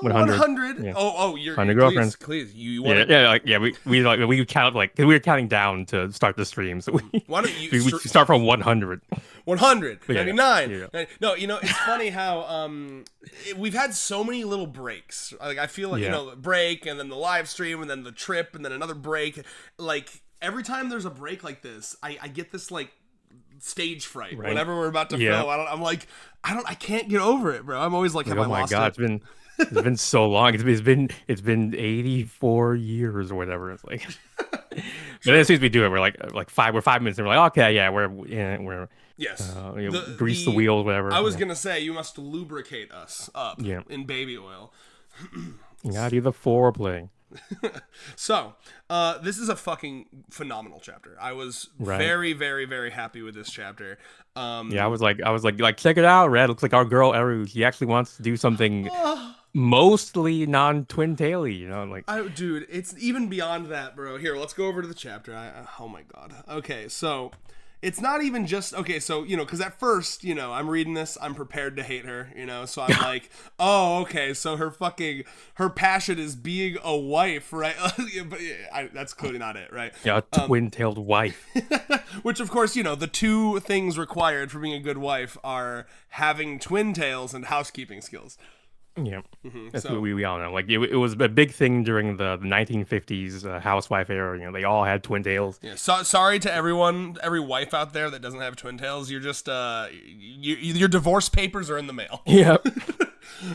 100. 100. Yeah. You're 100 girlfriends. please. You want We count like we were counting down to start the stream, so why don't you we start from 100. 100, Yeah, 99. yeah. 90 No, it's funny how we've had so many little breaks. Like I feel like break and then the live stream and then the trip and then another break. Like every time there's a break like this, I get this like stage fright whenever we're about to film. I can't get over it, bro. I'm always like, have I lost it? It's been so long. It's been 84 years or whatever. It's like, but as soon as we do it, we're 5 minutes and we're like, okay, yeah, we're yes, grease the wheels, whatever. I was gonna say you must lubricate us up in baby oil. You gotta do the foreplay. So, this is a fucking phenomenal chapter. I was very, very, very happy with this chapter. I was like, check it out, Red. Looks like our girl Eru. She actually wants to do something mostly non-twin taily. Dude, it's even beyond that, bro. Here, let's go over to the chapter. Oh my god. Okay, so. It's not even just, so, because at first, I'm reading this, I'm prepared to hate her, so I'm like, oh, okay, so her passion is being a wife, right? But that's clearly not it, right? Yeah, a twin-tailed wife. Which, of course, the two things required for being a good wife are having twin tails and housekeeping skills. Yeah, that's what we all know. Like it was a big thing during the 1950s housewife era. They all had twin tails. Yeah. So, sorry to every wife out there that doesn't have twin tails. You're just your divorce papers are in the mail. Yeah.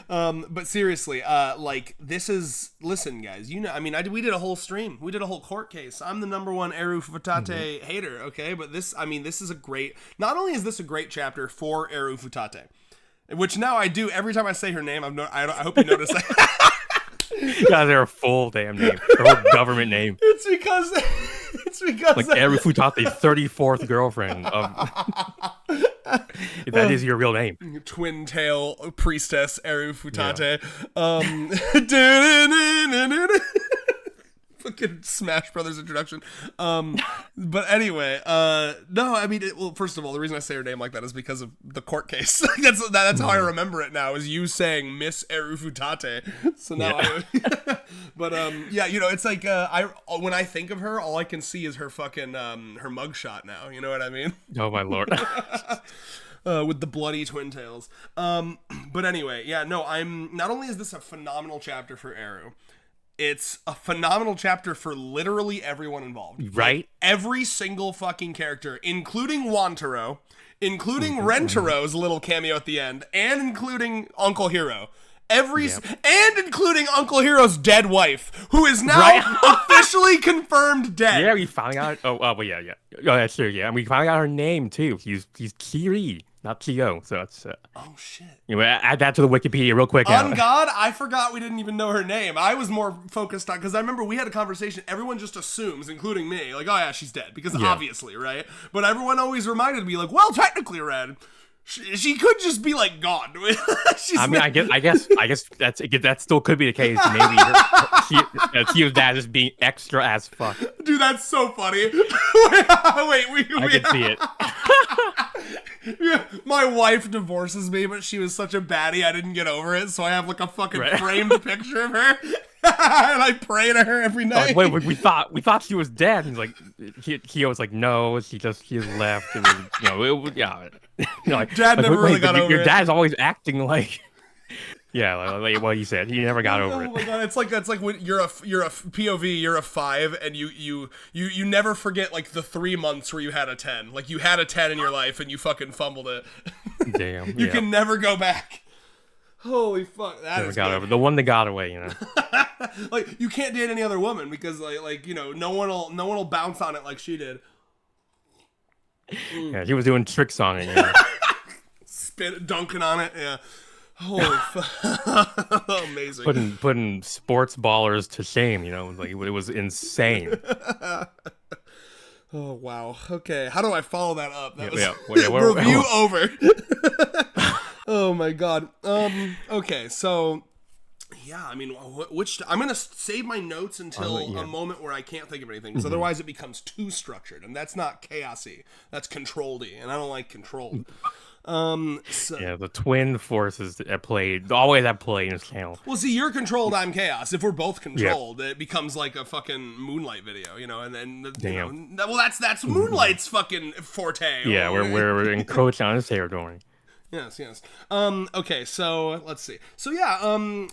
But seriously, listen, guys. We did a whole stream. We did a whole court case. I'm the #1 Eru Futate hater. Okay, but this is a great. Not only is this a great chapter for Eru Futate. Which now I do every time I say her name. I hope you notice that. Yeah, their full damn name, their whole government name. It's because like Eru Futate, 34th girlfriend of. If that is your real name. Twin tail priestess Eru Futate. Fucking Smash Brothers introduction. But anyway, no, first of all, the reason I say her name like that is because of the court case. That's how I remember it now, is you saying Miss Eru Futate. So now but it's like, when I think of her, all I can see is her fucking, her mugshot now. You know what I mean? Oh my lord. With the bloody twin tails. But anyway, not only is this a phenomenal chapter for Eru, it's a phenomenal chapter for literally everyone involved. Right? Like, every single fucking character, including Wantaro, including Rentaro's little cameo at the end, and including Uncle Hero. And including Uncle Hero's dead wife, who is now officially confirmed dead. Yeah, we finally got. But yeah. Oh, that's true. Yeah, and we finally got her name too. He's Kiri, not Kyo. So that's. Oh shit. Add that to the Wikipedia real quick. On God, I forgot we didn't even know her name. I was more focused on, because I remember we had a conversation. Everyone just assumes, including me, like, oh yeah, she's dead, because obviously, right? But everyone always reminded me, like, well, technically, Red. She could just be like gone. I guess that still could be the case. Maybe Kyo's dad is being extra as fuck. Dude, that's so funny. Wait, I can see it. Yeah, my wife divorces me, but she was such a baddie, I didn't get over it. So I have like a fucking framed picture of her, and I pray to her every night. Wait, we thought she was dead. And Kyo was like, no, she left. It was, like, Dad never really got over it. Your dad's always acting like. Yeah, like what you said. He never got over it. Oh my god, it's like when you're a POV, you're a 5, and you never forget like the 3 months where you had a 10. Like you had a 10 in your life and you fucking fumbled it. Damn. You can never go back. Holy fuck, that never is got good. over the one that got away. Like you can't date any other woman because like no one will bounce on it like she did. Yeah, she was doing tricks on it. Dunking on it. Yeah. Holy fuck. Amazing. Putting sports ballers to shame, like it was insane. Oh wow. Okay, how do I follow that up? That was review over. Oh my god. Okay, so Yeah, I mean, which I'm gonna save my notes until a moment where I can't think of anything, because otherwise it becomes too structured, and that's not chaosy. That's controlled-y, and I don't like controlled. So Yeah, the twin forces at play, always at play in this channel. well, see, you're controlled, I'm chaos. If we're both Yeah, controlled, it becomes like a fucking Moonlight video, and then damn. well, that's Moonlight's fucking forte. Yeah, we're encroaching on his territory. Yes, yes. Okay, so let's see. So yeah,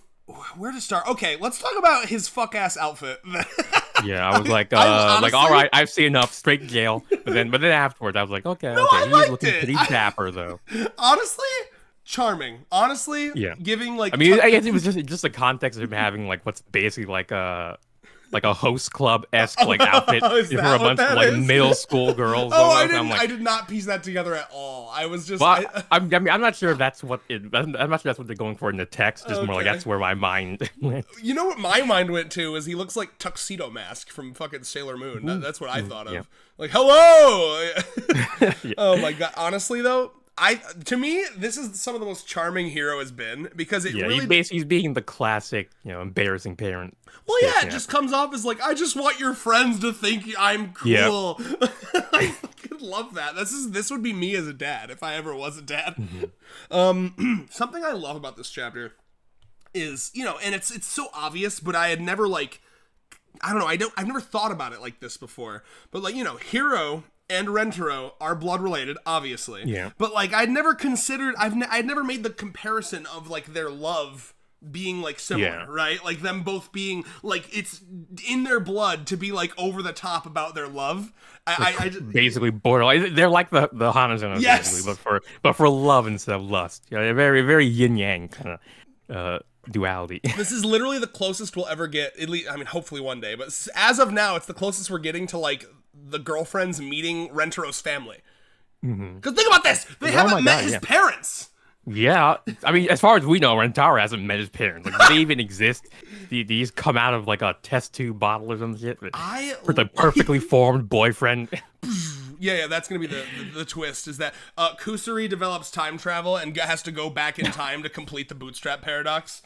where to start? Okay, let's talk about his fuck ass outfit. Yeah, I was like, honestly, all right, I've seen enough, straight to jail. But then afterwards, I was like, okay, no, okay, I he is liked looking it. pretty dapper though. Honestly, charming. Honestly, Yeah, giving like I mean, I guess it was just the context of him having like what's basically like a host club esque like outfit is for that a bunch what of that like is? middle school girls. Oh, Almost. I'm I like, did not piece that together at all. I was just. well, I mean, I'm not sure if that's what I'm not sure that's what they're going for in the text. Just more like Okay. that's where my mind went. You know what my mind went to is he looks like Tuxedo Mask from fucking Sailor Moon. That's what I thought of. yeah. Like, hello. Yeah. Oh my god. Honestly though, to me this is some of the most charming Hero has been, because it Yeah, really. he's being the classic, embarrassing parent. Well, yeah, it just comes off as like, I just want your friends to think I'm cool. I fucking love that. This would be me as a dad if I ever was a dad. Something I love about this chapter is, and it's so obvious, but I had never I don't know, I've never thought about it like this before. But Hero and Rentaro are blood related, obviously. Yeah. But I'd never considered, I'd never made the comparison of their love being similar, Yeah. right? Like them both being it's in their blood to be over the top about their love. I just, Basically borderline. They're like the Hanazono, Yes! basically, but for love instead of lust. Yeah, they're very very yin yang kind of duality. this is literally the closest we'll ever get. At least, I mean, hopefully one day. But as of now, it's the closest we're getting to the girlfriends meeting Rentaro's family. Because think about this: they haven't met his parents. Yeah, I mean, as far as we know, Rentaro hasn't met his parents. Like, do they even exist? These come out of a test tube bottle or some shit. For the perfectly formed boyfriend. Yeah, that's gonna be the twist. Is that Kusari develops time travel and has to go back in time to complete the bootstrap paradox.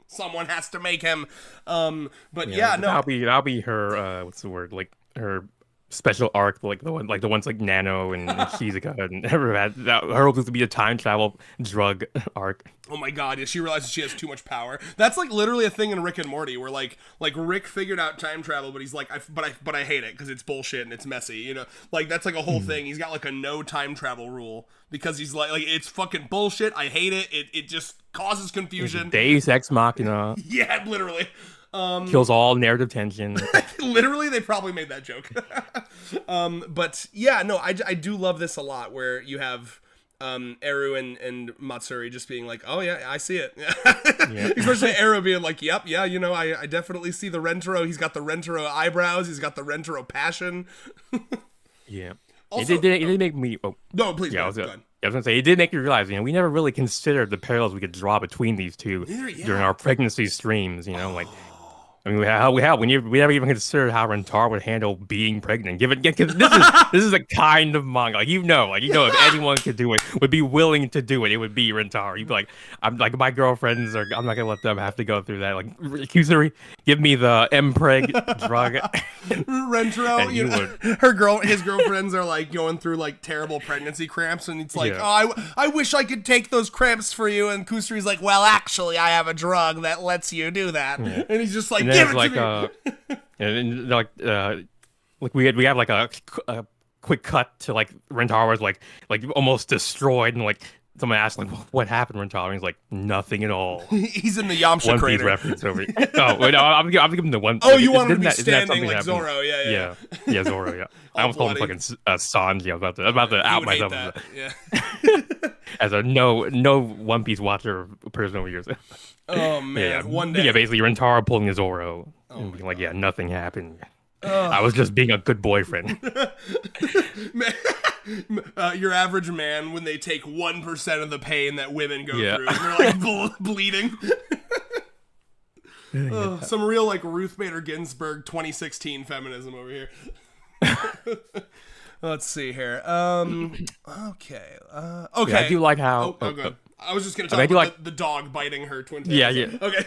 Someone has to make him. But yeah, no, that'll be her. What's the word? Like her special arc, the ones like Nano and Shizuka and everyone. Her will to be a time travel drug arc. Oh my god, yeah, she realizes she has too much power. That's literally a thing in Rick and Morty where Rick figured out time travel, but he's like, but I hate it because it's bullshit and it's messy, that's a whole thing. He's got a no time travel rule because he's like it's fucking bullshit. I hate it. It just causes confusion. Deus Ex Machina. Yeah, literally. Kills all narrative tension. Literally, they probably made that joke. But yeah, no, I do love this a lot where you have Eru and Matsuri just being like, oh yeah, I see it. Yeah. Especially Eru being like, yep, yeah, I definitely see the Rentaro. He's got the Rentaro eyebrows. He's got the Rentaro passion. Yeah. Also, it did make me... Oh, no, please, yeah, go I was ahead. gonna say, it did make me realize, we never really considered the parallels we could draw between these two during our pregnancy streams, I mean, we never even considered how Rentaro would handle being pregnant. Given this is a kind of manga, if anyone could do it, would be willing to do it, it would be Rentaro. You'd be like, my girlfriends are, I'm not gonna let them have to go through that. Kusari, give me the M-preg drug. Rentaro, his girlfriends are going through terrible pregnancy cramps, and it's oh, I wish I could take those cramps for you, and Kusari's like, well, actually, I have a drug that lets you do that, and he's just like. And give it to me. And we have a quick cut to Rentaro was almost destroyed, and someone asked what happened, Rentaro, and he's like, nothing at all. He's in the Yamcha One crater. Piece reference over here. Oh wait, no, I'm giving the one. Oh, you want him to be standing like Zoro? Yeah, Zoro. Yeah, I almost called him fucking Sanji. I was about to out myself as a no One Piece watcher person over here. Oh man, one day. Yeah, basically Rentaro pulling his Zoro and being like, yeah, nothing happened. I was just being a good boyfriend. Your average man, when they take 1% of the pain that women go through, and they're bleeding. Some real Ruth Bader Ginsburg 2016 feminism over here. Let's see here. Okay. Okay. Yeah, I do like how. Good. I was just gonna I mean, talk I do about like the dog biting her twin tails. yeah, yeah. Okay.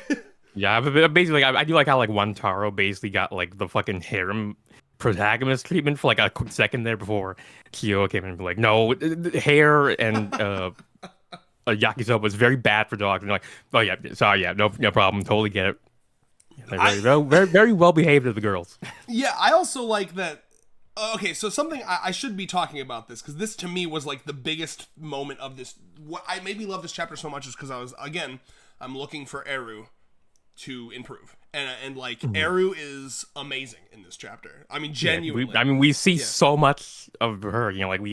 Yeah, but basically, I do like how like Wantaro basically got like the fucking harem protagonist treatment for like a quick second there before Kyo came in and be like, no, hair and yakisoba was very bad for dogs. And like, oh yeah, sorry, yeah, no problem, totally get it. Yeah, they're very well behaved to the girls. Yeah, I also like that. Okay, so something I should be talking about this because this to me was like the biggest moment of this. What I made me love this chapter so much is because I'm looking for Eru to improve, and like Eru is amazing in this chapter. I mean, genuinely. We see so much of her. You know, like we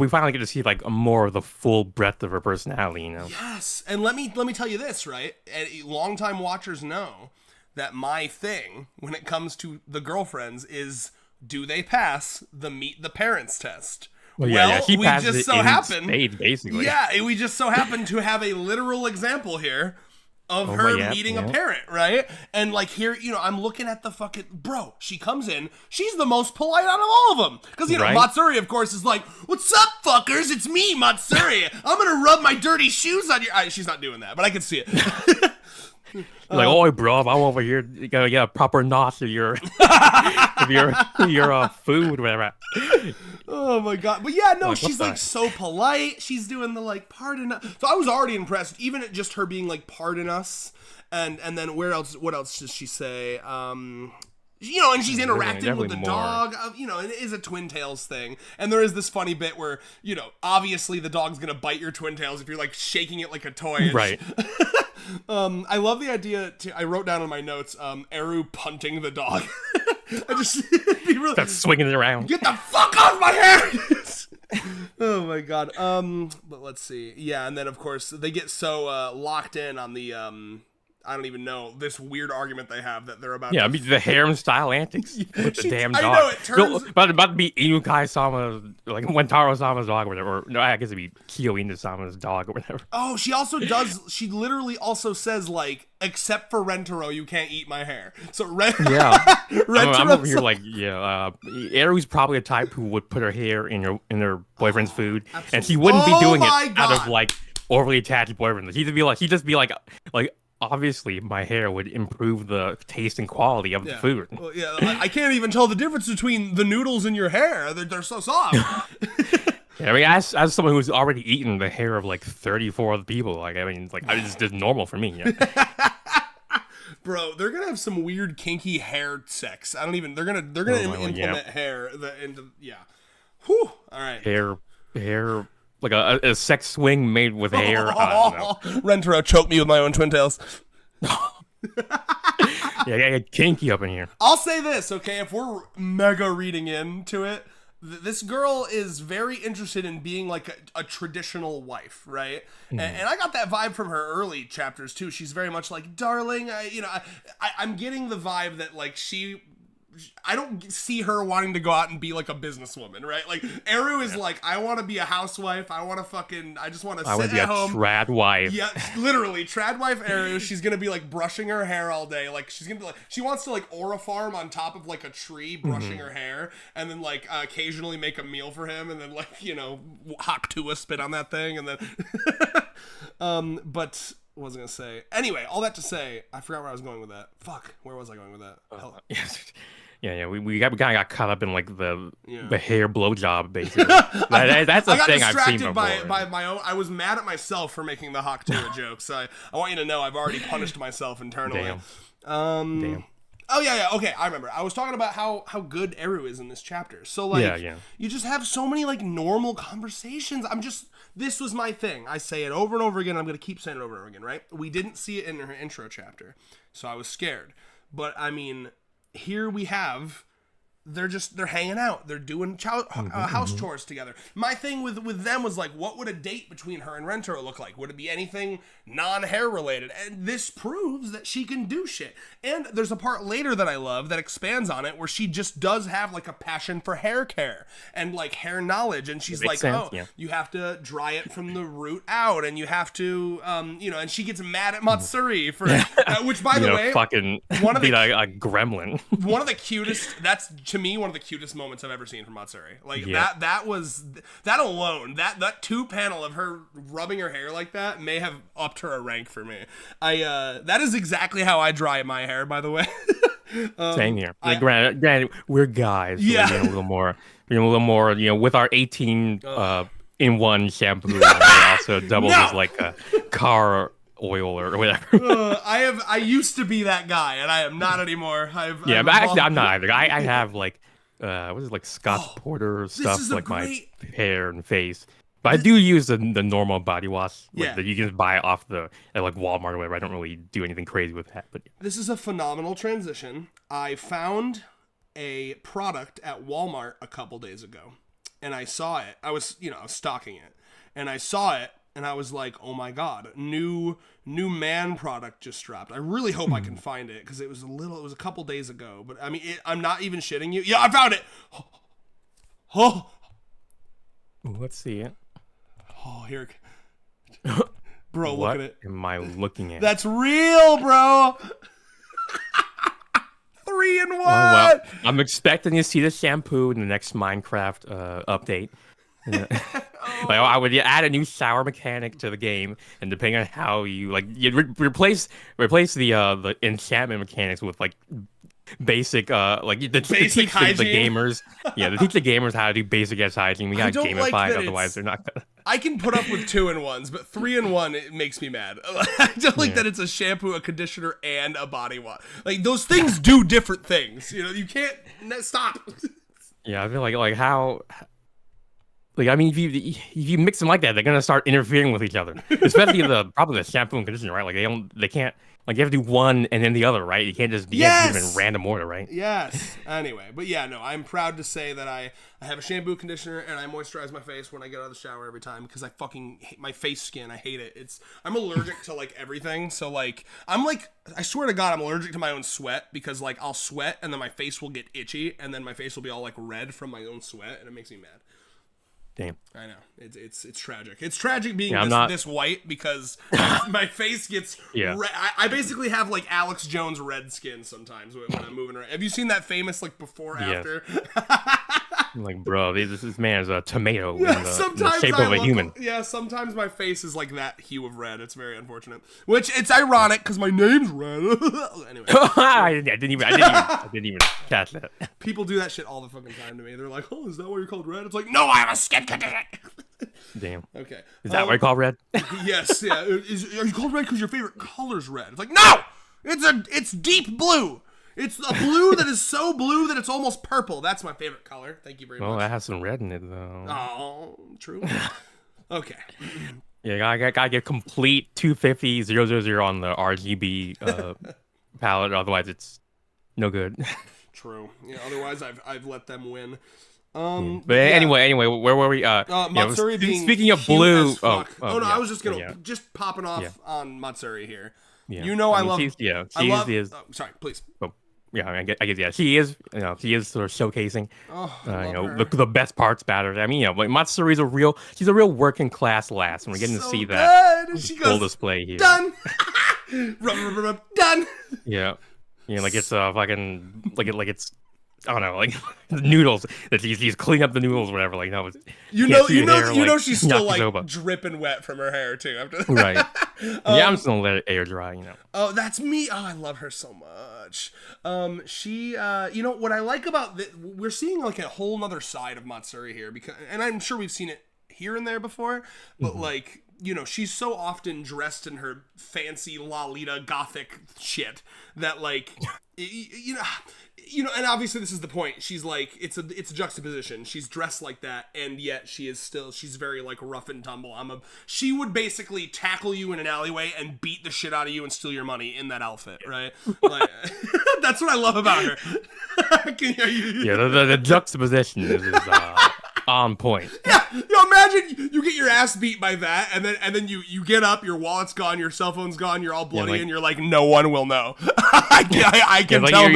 finally get to see like more of the full breadth of her personality. You know. Yes, and let me tell you this, right? Longtime watchers know that my thing when it comes to the girlfriends is, do they pass the meet the parents test? Well, he we passes just it so in happen, spades, basically. Yeah, we just so happen to have a literal example here of her meeting a parent, right? And like here, I'm looking at the fucking bro. She comes in. She's the most polite out of all of them because right? Matsuri, of course, is like, "What's up, fuckers? It's me, Matsuri. I'm gonna rub my dirty shoes on your." She's not doing that, but I can see it. Like, oh, bro, I'm over here. You gotta get a proper knot of your your food, whatever. Oh my god! But yeah, no, she's like so polite. She's doing the like pardon us. So I was already impressed, even at just her being like pardon us, and then what else does she say? And she's interacting with the dog. It is a twin tails thing, and there is this funny bit where obviously the dog's gonna bite your twin tails if you're like shaking it like a toy, right? I love the idea. I wrote down in my notes, Eru punting the dog. I just start swinging it around. Get the fuck off my hair! Oh my god. But let's see. Yeah, and then of course they get so locked in on the I don't even know this weird argument they have that they're about. Yeah, I mean the harem style antics with the damn dog. I know it turns about to be Inukai-sama, like Wentaro-sama's dog or whatever. Or, no, I guess it'd be Kyo-Inu-sama's dog or whatever. Oh, she also does. She literally also says like, except for Rentaro, you can't eat my hair. So Rentaro. I'm over here like, Eru's probably a type who would put her hair in her boyfriend's food, and she wouldn't be doing it out of like overly attached boyfriend. He'd just be like. Obviously, my hair would improve the taste and quality of the food. Well, yeah, I can't even tell the difference between the noodles in your hair. They're so soft. Yeah, I mean, as someone who's already eaten the hair of like 34 other people, like it's just normal for me. Yeah. Bro, they're gonna have some weird kinky hair sex. I don't even. They're gonna implement hair into Whew. All right. Hair. Like a sex swing made with hair. Rentaro, choke me with my own twin tails. Yeah, kinky up in here. I'll say this, okay? If we're mega reading into it, this girl is very interested in being like a traditional wife, right? And I got that vibe from her early chapters too. She's very much like, darling, I'm getting the vibe that like I don't see her wanting to go out and be like a businesswoman, right? Like Eru is like, I want to be a housewife. I want to I just want to sit at home. Trad wife. Yeah, literally trad wife Eru. She's gonna be like brushing her hair all day. Like she's gonna be like, she wants to like aura farm on top of like a tree, brushing her hair, and then like occasionally make a meal for him, and then like Hakutua spit on that thing, and then but. What was I gonna say? Anyway, all that to say, I forgot where I was going with that. Fuck, where was I going with that? Yeah. We kind of got caught up in like the hair blowjob, basically. That's a thing I've seen before. by my own. I was mad at myself for making the Hakutua joke. So I want you to know I've already punished myself internally. Damn. Oh yeah. Okay, I remember. I was talking about how good Eru is in this chapter. So like, you just have so many like normal conversations. This was my thing. I say it over and over again. I'm going to keep saying it over and over again, right? We didn't see it in her intro chapter, so I was scared. But, I mean, here we have... They're hanging out. They're doing house chores together. My thing with them was like, what would a date between her and Rentaro look like? Would it be anything non-hair related? And this proves that she can do shit. And there's a part later that I love that expands on it where she just does have like a passion for hair care and like hair knowledge. And she's like, you have to dry it from the root out, and you have to, and she gets mad at Matsuri for which, by the way, fucking one of the a gremlin. One of the cutest. That's to me one of the cutest moments I've ever seen from Matsuri. Like Yeah. that was that alone. That 2 panel of her rubbing her hair like that may have upped her a rank for me. That is exactly how I dry my hair, by the way. Same here. Like, granted, we're guys. So Yeah. we're getting a little more. We're getting a little more. With our 18 in one shampoo, it also doubles No! as like a car oil or whatever. I used to be that guy, and I am not anymore. Yeah, but actually, I'm not either. I have like what is it, like Scotch Porter stuff, is a like great- my hair and face. But I do use the normal body wash, like, Yeah. that you can just buy off at like Walmart or whatever. I don't really do anything crazy with that, but This is a phenomenal transition. I found a product at Walmart a couple days ago, and I saw it. I was stalking it, and I saw it, and I was like, "Oh my god, new man product just dropped." I really hope I can find it because it was a couple days ago. But I mean, I'm not even shitting you. Yeah, I found it. Oh, Ooh, let's see it. oh, here, bro, What look at it. am I looking at? That's real, bro. 3-in-1. Well, I'm expecting to see the shampoo in the next Minecraft update. Like, I would add a new shower mechanic to the game, and depending on how you replace the enchantment mechanics with like basic Basic hygiene. the gamers, to teach the gamers how to do basic ass hygiene. We I gotta don't like gamify it, that otherwise they're not gonna. I can put up with 2-in-1s, but 3-in-1 it makes me mad. I don't like that it's a shampoo, a conditioner, and a body wash. Like those things do different things. You can't stop. Yeah, I feel like how. Like, I mean, if you mix them like that, they're gonna start interfering with each other. Especially probably the shampoo and conditioner, right? Like they can't. Like, you have to do one and then the other, right? You can't just do them in random order, right? Yes. Anyway, but yeah, no, I'm proud to say that I have a shampoo, conditioner, and I moisturize my face when I get out of the shower every time because I fucking hate my face skin. I hate it. I'm allergic to like everything. So like, I swear to God, I'm allergic to my own sweat because like I'll sweat and then my face will get itchy and then my face will be all like red from my own sweat and it makes me mad. Damn. I know. It's tragic. It's tragic being this white because my face gets red. I basically have like Alex Jones red skin sometimes when I'm moving around. Have you seen that famous like before after? I'm like, bro, this man is a tomato in the shape of a human. Yeah, sometimes my face is like that hue of red. It's very unfortunate. Which it's ironic because my name's Red. Anyway, I didn't even catch that. People do that shit all the fucking time to me. They're like, "Oh, is that why you're called Red?" It's like, "No, I have a skin condition." Damn. Okay. Is that why you're called Red? Yes. Yeah. Are you called Red because your favorite color's red? It's like, no, it's deep blue. It's a blue that is so blue that it's almost purple. That's my favorite color. Thank you very much. Well, that has some red in it, though. Oh, true. Okay. Yeah, I gotta get complete 250,000 on the RGB palette. Otherwise, it's no good. True. Yeah. Otherwise, I've let them win. But anyway, where were we? Matsuri being speaking of cute blue. as fuck. Oh, no, I was just just popping off on Matsuri here. Yeah. You know, I love. She is. Sorry, please. Oh, yeah, I guess yeah. She is. She is sort of showcasing. Her. the best parts about her. I mean, like Matsuri's she's a real working class lass, and we're getting to see good. that She full goes, display here. Done. Done. Yeah. Like it's fucking like it's. I don't know, like noodles that she's cleaning up the noodles, or whatever. Like no, you know, she's still like dripping wet from her hair too. After that. Right. Yeah, I'm just gonna let it air dry. Oh, that's me. Oh, I love her so much. She, what I like about we're seeing like a whole nother side of Matsuri here and I'm sure we've seen it here and there before, but like. She's so often dressed in her fancy Lolita gothic shit that like, and obviously this is the point. She's like, it's a juxtaposition. She's dressed like that, and yet she's very like rough and tumble. She would basically tackle you in an alleyway and beat the shit out of you and steal your money in that outfit, right? Like, that's what I love about her. Yeah, the juxtaposition is on point. Yeah, imagine you get your ass beat by that, and then you get up, your wallet's gone, your cell phone's gone, you're all bloody, and you're like, no one will know. I can tell.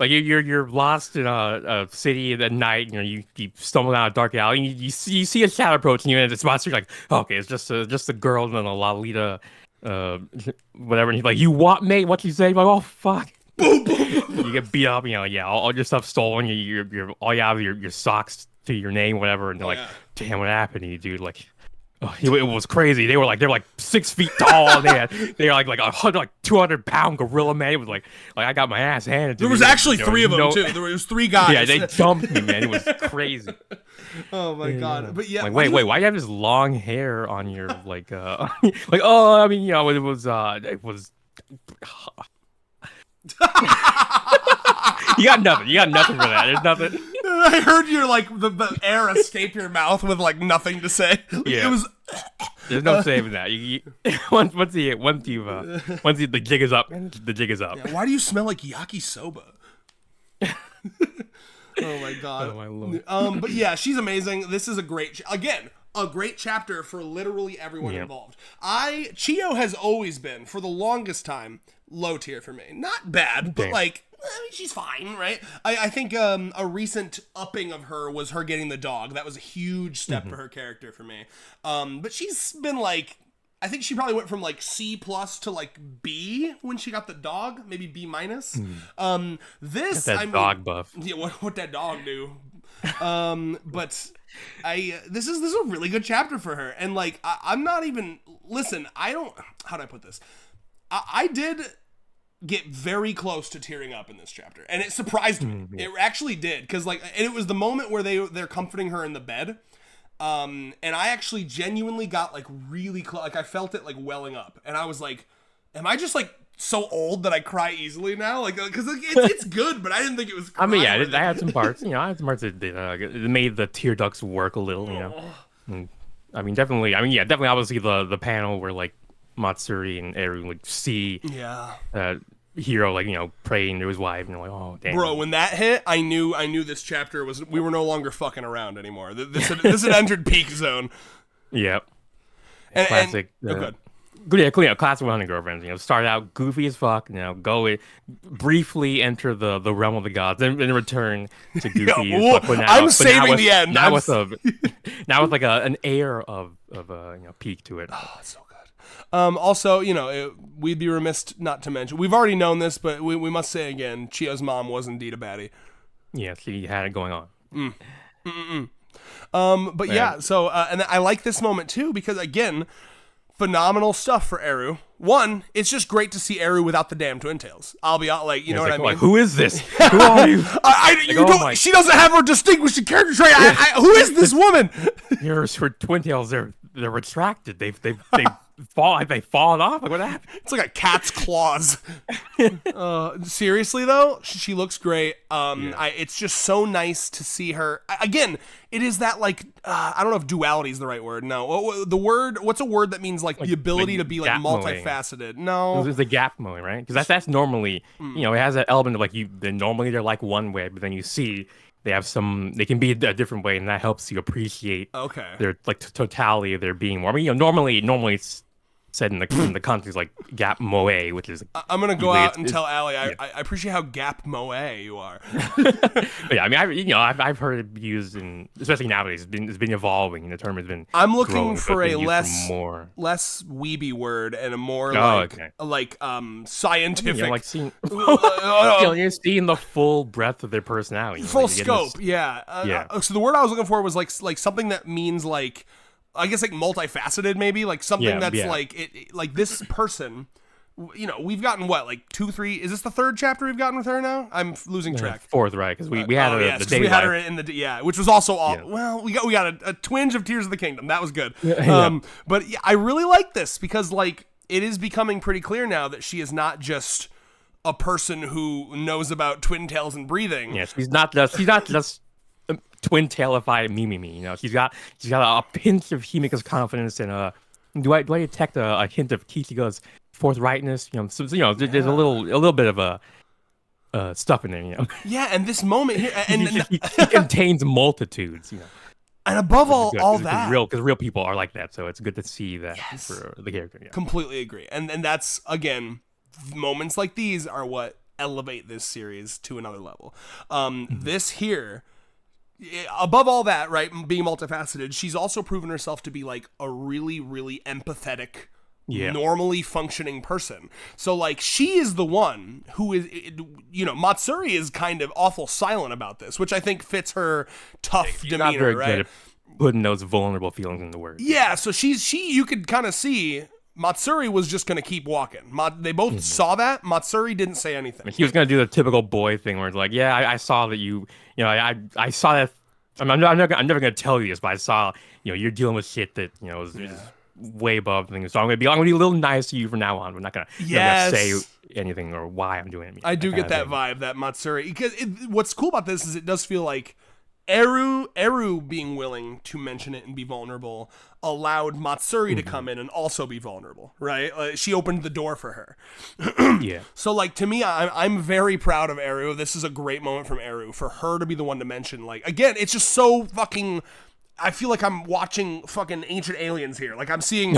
You're lost in a city at night. You stumble down a dark alley. And you see a shadow approaching you, and it's monster. You're like, oh, okay, it's just a girl and a Lolita, whatever. And he's like, you what, mate? What you say? You're like, oh fuck. Boom, boom, boom. you get beat up, yeah, all your stuff stolen, you're all you have your socks to your name, whatever, and they're like, yeah. damn, what happened to you, dude? Like, oh, it was crazy. They were like 6 feet tall. They were like 200-pound gorilla man. It was like I got my ass handed to There me. was actually three of them too. There was three guys. Yeah, they jumped me, man. It was crazy. Oh my god! But yeah, Like, wait, why do you have this long hair on your like like, oh, I mean, it was you got nothing. You got nothing for that. There's nothing. I heard your like the air escape your mouth with like nothing to say. Yeah. It was. There's no saving that. Once the jig is up, the jig is up. Yeah, why do you smell like yakisoba? Oh my god. Oh my lord. But yeah, she's amazing. This is a great a great chapter for literally everyone involved. Chio has always been, for the longest time, low tier for me. Not bad, but like, I mean, she's fine, right? I think a recent upping of her was her getting the dog. That was a huge step for her character for me. But she's been like, I think she probably went from like C+ to like B when she got the dog, maybe B-. This dog buff. Yeah, what that dog do? But this is a really good chapter for her, and like I'm not even how do I put this? I did get very close to tearing up in this chapter, and it surprised me. It actually did, because like, and it was the moment where they're comforting her in the bed, and I actually genuinely got like really close. Like I felt it like welling up, and I was like, am I just like so old that I cry easily now? Like, because it's good, but I didn't think it was. I mean, yeah, I had some parts. I had some parts that it made the tear ducts work a little. And, I mean, definitely. Obviously, the panel where like Matsuri and Eru like see Hiro like praying to his wife, and they're like, oh damn. Bro, when that hit, I knew this chapter we were no longer fucking around anymore. This had entered peak zone. Yep. Classic. Classic. Classic 100 Girlfriends. Start out goofy as fuck. Go briefly enter the realm of the gods, then return to goofy. I'm saving the end. Now with like an air of peak to it. Oh, it's so good. Also, we'd be remiss not to mention, we've already known this, but we must say again, Chio's mom was indeed a baddie. Yeah, she had it going on. But yeah, so and I like this moment too, because again, phenomenal stuff for Eru. One, it's just great to see Eru without the damn twin tails. I'll be out like, you know what I mean? Like, who is this? Who are you? She doesn't have her distinguishing character trait. Who is this woman? Her twin tails, they're retracted. They've fallen off. Like, what happened? It's like a cat's claws. Seriously though, she looks great. It's just so nice to see her again. It is that like I don't know if duality is the right word. No, what's a word that means like the ability to be like multifaceted? No, it's the gap moe, right? Because that's normally it has that element of like normally they're like one way, but then you see they can be a different way, and that helps you appreciate their like totality of their being more. I mean, normally it's said in the context like gap moe, which is I'm gonna go out and tell Allie I appreciate how gap moe you are. Yeah, I mean I've heard it used in, especially nowadays, it's been evolving, and the term has been I'm looking growing, for a less weeby word and a more scientific like seeing you're seeing the full breadth of their personality, full scope. So the word I was looking for was like something that means like, I guess like multifaceted, maybe like something that's like it, like this person. We've gotten what, like 2, 3? Is this the third chapter we've gotten with her now? I'm losing track. Fourth, right? Because we had her. We had her in the which was also all well. We got a twinge of Tears of the Kingdom. That was good. But I really like this because like it is becoming pretty clear now that she is not just a person who knows about twin tails and breathing. Yeah, she's not just twin tailified me. She's got a pinch of Himika's confidence, and do I detect a hint of Kishiga's forthrightness? There's a little bit of a stuff in there. Yeah, and this moment here, and he contains multitudes. And above all that, because real people are like that, so it's good to see that for the character. Yeah. Completely agree, and that's again, moments like these are what elevate this series to another level. This here. Above all that, right, being multifaceted, she's also proven herself to be like a really, really empathetic Yeah. normally functioning person. So like she is the one who is, Matsuri is kind of awful silent about this, which I think fits her tough She's demeanor, not very right? good at putting those vulnerable feelings into words. Yeah, so you could kind of see Matsuri was just going to keep walking. They both saw that. Matsuri didn't say anything. He was gonna do the typical boy thing where it's like, yeah, I saw that I saw that. I'm never gonna tell you this, but I saw, you're dealing with shit that is way above things. So I'm gonna be a little nice to you from now on. We're not gonna, say anything or why I'm doing it. I do get that vibe, that Matsuri. Because what's cool about this is it does feel like Eru being willing to mention it and be vulnerable allowed Matsuri to come in and also be vulnerable, right? She opened the door for her. Yeah. So, like, to me, I'm very proud of Eru. This is a great moment from Eru for her to be the one to mention. Like, again, it's just so fucking. I feel like I'm watching fucking Ancient Aliens here. Like, I'm seeing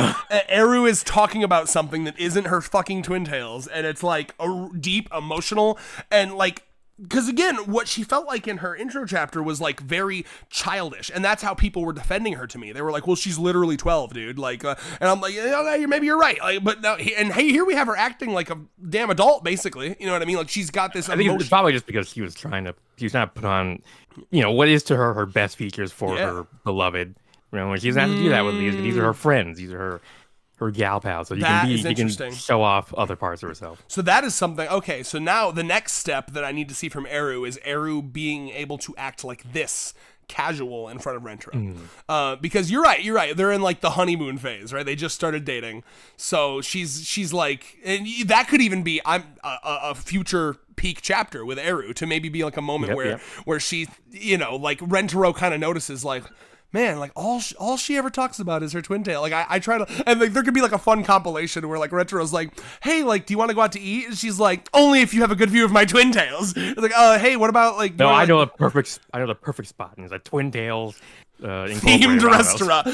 Eru is talking about something that isn't her fucking twin tails, and it's like deep, emotional, and like. Because again, what she felt like in her intro chapter was like very childish, and that's how people were defending her to me. They were like, "Well, she's literally 12, dude." Like, and I'm like, maybe you're right. Like, but now, and hey, here we have her acting like a damn adult, basically. You know what I mean? Like, she's got this. I think it's probably just because she was trying to put on, what is to her best features for her beloved. She doesn't have to do that with these. These are her friends. These are her gal pals, so you can show off other parts of herself. So that is something. Okay, so now the next step that I need to see from Eru is Eru being able to act like this, casual in front of Rentaro. Because you're right. They're in like the honeymoon phase, right? They just started dating, so she's like, and that could even be a future peak chapter with Eru to maybe be like a moment where she, like Rentaro kind of notices like. Man, like all she ever talks about is her twin tail. Like I try to, and like there could be like a fun compilation where like Retro's like, hey, like, do you want to go out to eat? And she's like, only if you have a good view of my twin tails. It's like, hey, what about like? No, I know the perfect spot. And it's like twin tails. Themed restaurant.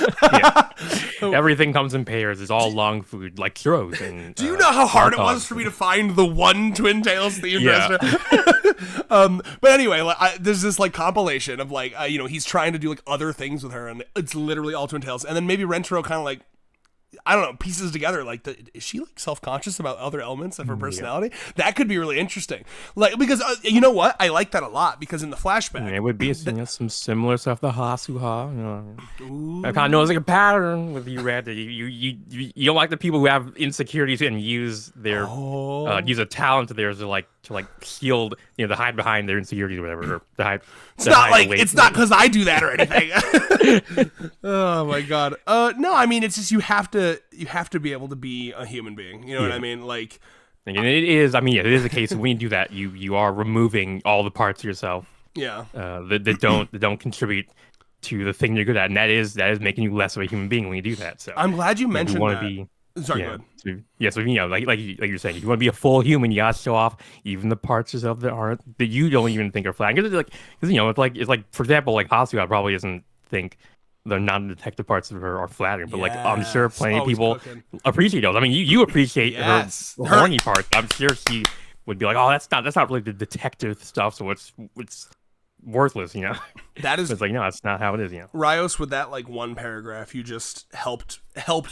Everything comes in pairs. It's all long food, like churros. And, do you know how hard it was for me to find the one Twin Tails themed restaurant? But anyway, there's this like compilation of like he's trying to do like other things with her, and it's literally all Twin Tails. And then maybe Rentaro kind of like, I don't know, pieces together like, is she like self-conscious about other elements of her personality? That could be really interesting. Like, because you know what? I like that a lot because in the flashback, it would be some similar stuff to Hasuha. I kind of know it's like a pattern with you, Red. You don't like the people who have insecurities and use their use a talent of theirs to shield, to hide behind their insecurities or whatever. Or to hide. It's not because I do that or anything. Oh my god. No, I mean it's just you have to be able to be a human being. You know what I mean? Like, and it is. I mean, it is a case of when you do that, you are removing all the parts of yourself. Yeah. That don't contribute to the thing you're good at, and that is making you less of a human being when you do that. So I'm glad you mentioned that. Be, Sorry, go ahead. So like you're saying, if you want to be a full human, you gotta show off even the parts of yourself that you don't even think are flat. Because it's like for example, like Hasuha probably doesn't think the non-detective parts of her are flattering, but like I'm sure plenty of people appreciate those. I mean, you appreciate her horny parts. I'm sure she would be like, oh, that's not really the detective stuff, so it's worthless, That is, it's like, no, that's not how it is, Rios, with that like one paragraph, you just helped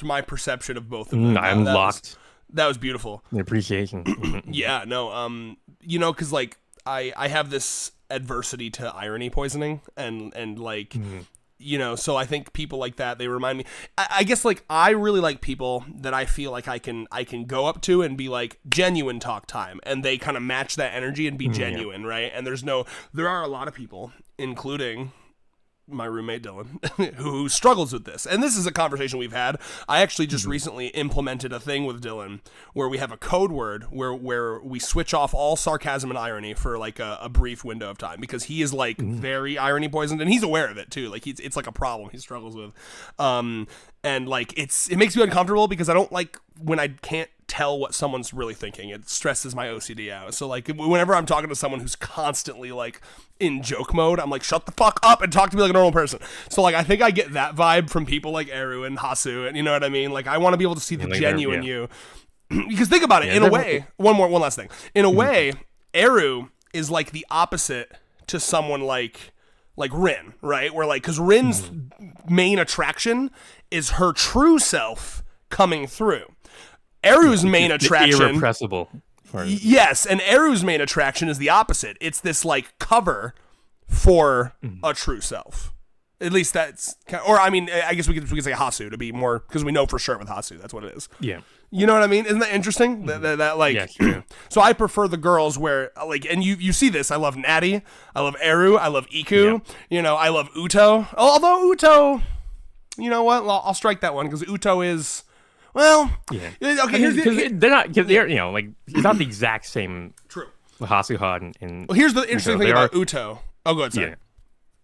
my perception of both of them. I'm locked. That was beautiful. The appreciation. Yeah, no, because like I have this adversity to irony poisoning and like. So I think people like that, they remind me, I guess like I really like people that I feel like I can go up to and be like genuine talk time, and they kind of match that energy and be genuine, right? And there are a lot of people, including my roommate Dylan, who struggles with this. And this is a conversation we've had. I actually just recently implemented a thing with Dylan where we have a code word where we switch off all sarcasm and irony for like a brief window of time, because he is like very irony poisoned, and he's aware of it too. Like it's like a problem he struggles with. And like it makes me uncomfortable because I don't like when I can't tell what someone's really thinking. It stresses my OCD out. So like whenever I'm talking to someone who's constantly like in joke mode, I'm like, shut the fuck up and talk to me like a normal person. So like I think I get that vibe from people like Eru and Hasu, and you know what I mean? Like I want to be able to see the genuine you. Because think about it, in a way, one last thing. In a way, Eru is like the opposite to someone like Rin, right? Where like, because Rin's main attraction is her true self coming through. Eru's main The attraction, irrepressible. yes, and Eru's main attraction is the opposite. It's this like cover for a true self. At least that's, or I mean, I guess we could say Hasu to be more, because we know for sure with Hasu that's what it is. Yeah. You know what I mean? Isn't that interesting? That like, Yeah, sure. So I prefer the girls where like, and you see this. I love Natty. I love Eru. I love Iku. Yeah. You know, I love Uto. Although Uto, you know what? I'll strike that one because Uto is, well, Yeah. Okay. Here's they're not, because they're, you know, like, it's not the exact same. True. Hasuha and Well, here's the interesting thing about are, Uto. Oh, go ahead. Sorry.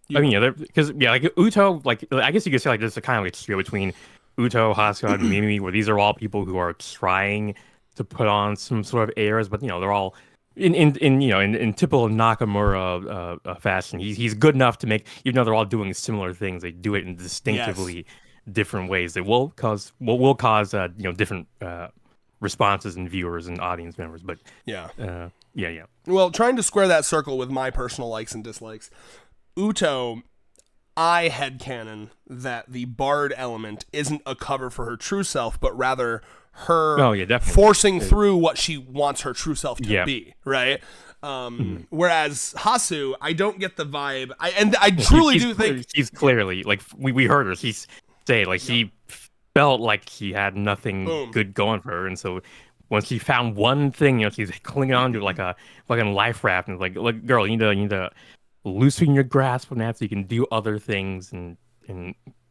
Yeah. I mean, yeah, because like Uto, like I guess you could say like there's a kind of like trio between Uto, Hasuha, and Mimi, where these are all people who are trying to put on some sort of airs, but you know they're all in typical Nakamura fashion. He's good enough to make, even though they're all doing similar things, they do it in distinctively different ways that will cause different responses in viewers and audience members. But Yeah. yeah. Well, trying to square that circle with my personal likes and dislikes, Uto, I headcanon that the bard element isn't a cover for her true self, but rather her forcing through what she wants her true self to be, right? Whereas Hasu, I don't get the vibe. I truly do think she's clearly, like, we heard her. She's say like she felt like she had nothing good going for her, and so when she found one thing, you know, she's clinging on to like a fucking life raft, and it's like, girl, you need to loosen your grasp on that so you can do other things and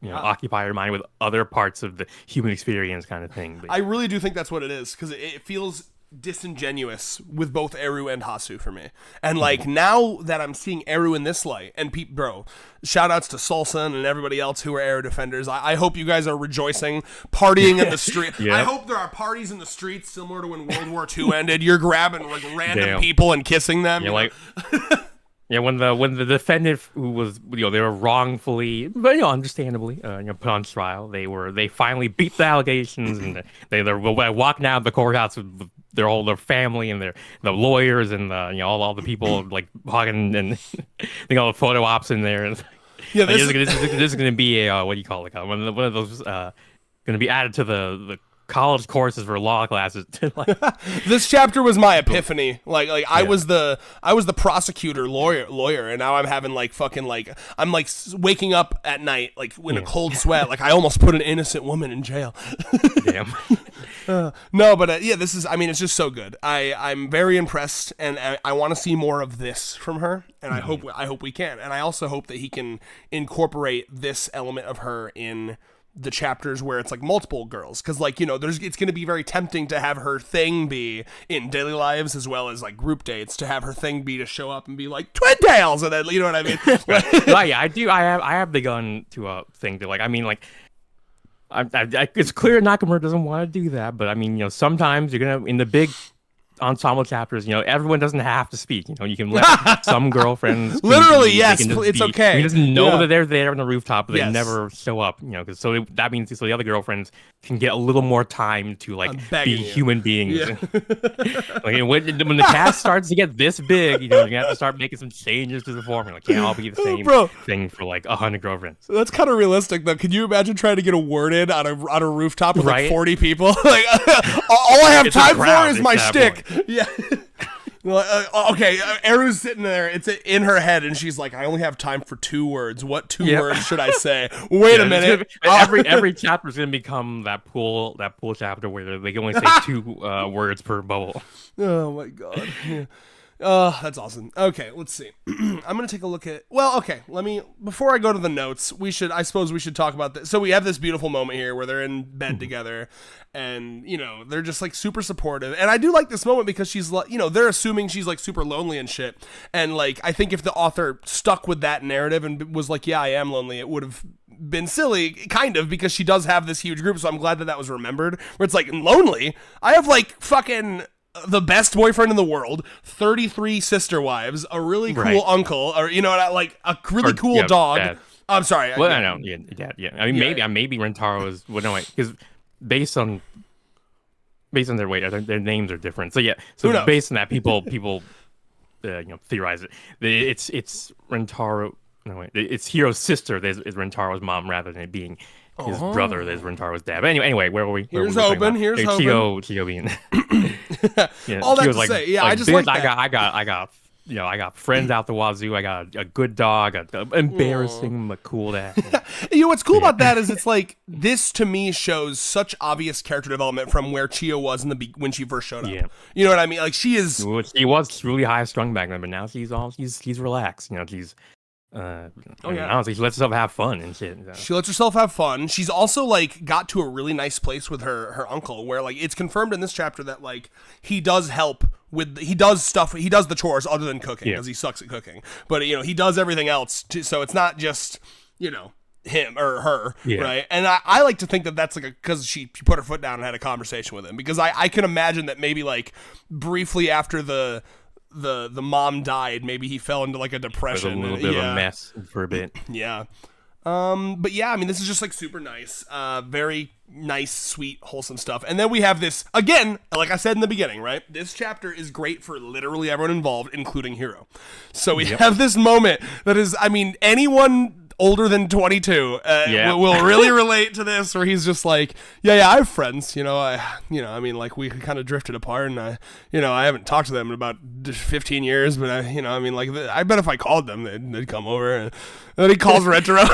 occupy your mind with other parts of the human experience, kind of thing. But I really do think that's what it is, because it feels disingenuous with both Eru and Hasu for me. And like now that I'm seeing Eru in this light, and bro, shout outs to Solson and everybody else who are Eru defenders. I hope you guys are rejoicing, partying in the street. I hope there are parties in the streets similar to when World War II ended. You're grabbing like random people and kissing them. Yeah, like yeah, when the defendant who was, they were wrongfully, but understandably, put on trial, they finally beat the allegations, and they're walking out of the courthouse with their family and the lawyers and all the people like hugging and all the photo ops in there. And this is going to be a what do you call it? One of those going to be added to the college courses for law classes. This chapter was my epiphany. I was the prosecutor lawyer, and now I'm having I'm waking up at night in a cold sweat, like I almost put an innocent woman in jail. Damn. No, but this is, it's just so good. I'm very impressed, and I want to see more of this from her, and I hope we can, and I also hope that he can incorporate this element of her in the chapters where it's like multiple girls, because it's going to be very tempting to have her thing be in daily lives as well as like group dates, to have her thing be to show up and be like Twin Tails, and then you know what I mean. Yeah, I do. I have begun to think that it's clear Nakamura doesn't want to do that, but sometimes you're gonna, in the big ensemble chapters, everyone doesn't have to speak. You can let some girlfriends literally, yes, it's okay. He doesn't know that they're there on the rooftop, but they never show up. Because that means the other girlfriends can get a little more time to be human beings. Yeah. When the cast starts to get this big, you're gonna have to start making some changes to the formula. It can't all be the same thing for 100 girlfriends. That's kind of realistic, though. Can you imagine trying to get a word in on a rooftop with 40 people? All I have time for is my shtick. Yeah. Okay, Eru's sitting there. It's in her head, and she's like, "I only have time for 2 words. What 2 words should I say? Wait a minute." Every chapter is gonna become that pool chapter where they can only say 2 words per bubble. Oh my god. Yeah. Oh, that's awesome. Okay, let's see. I'm gonna take a look at. Well, okay. Before I go to the notes, I suppose we should talk about this. So we have this beautiful moment here where they're in bed together, and they're just super supportive. And I do like this moment because she's they're assuming she's super lonely and shit. And I think if the author stuck with that narrative and was like, "Yeah, I am lonely," it would have been silly, kind of, because she does have this huge group. So I'm glad that was remembered. Where it's lonely. I have fucking the best boyfriend in the world, 33 sister wives, a really cool uncle, or a really cool dog. Dad. I'm sorry. Well, I know. Yeah, dad. Yeah. Maybe Rentaro is. Well, no, because based on their weight, their names are different. So yeah. So based on that, people theorize it. It's Rentaro. No, wait. It's Hiro's sister is Rentaro's mom rather than it being his brother is Rentaro's dad. But anyway, where were we? Here's hoping. Here's hoping. Chio being. Yeah, All that Chio's to say, yeah, like, I just bitch, like that. I got, I got friends out the wazoo. I got a good dog. Embarrassing, but cool dad. What's cool about that is it's like this to me shows such obvious character development from where Chio was in when she first showed up. Yeah. You know what I mean? Like she was truly high strung back then, but now she's relaxed. She's honestly, she lets herself have fun and shit. So. She lets herself have fun. She's also like got to a really nice place with her uncle, where like it's confirmed in this chapter that like he does help with he does the chores other than cooking because he sucks at cooking, but he does everything else too, so it's not just him or her, right? And I like to think that that's like because she put her foot down and had a conversation with him, because I can imagine that maybe like briefly after the mom died, maybe he fell into like a depression. A little bit of a mess for a bit. Yeah. But yeah, I mean, this is just like super nice, very nice, sweet, wholesome stuff. And then we have this again, like I said in the beginning, right? This chapter is great for literally everyone involved, including Hiro. So we have this moment that is, I mean, anyone older than 22 will really relate to this, where he's just like, I have friends, I mean, like we kind of drifted apart, and I haven't talked to them in about 15 years, but I mean, like I bet if I called them, they'd come over. And then he calls Rentaro.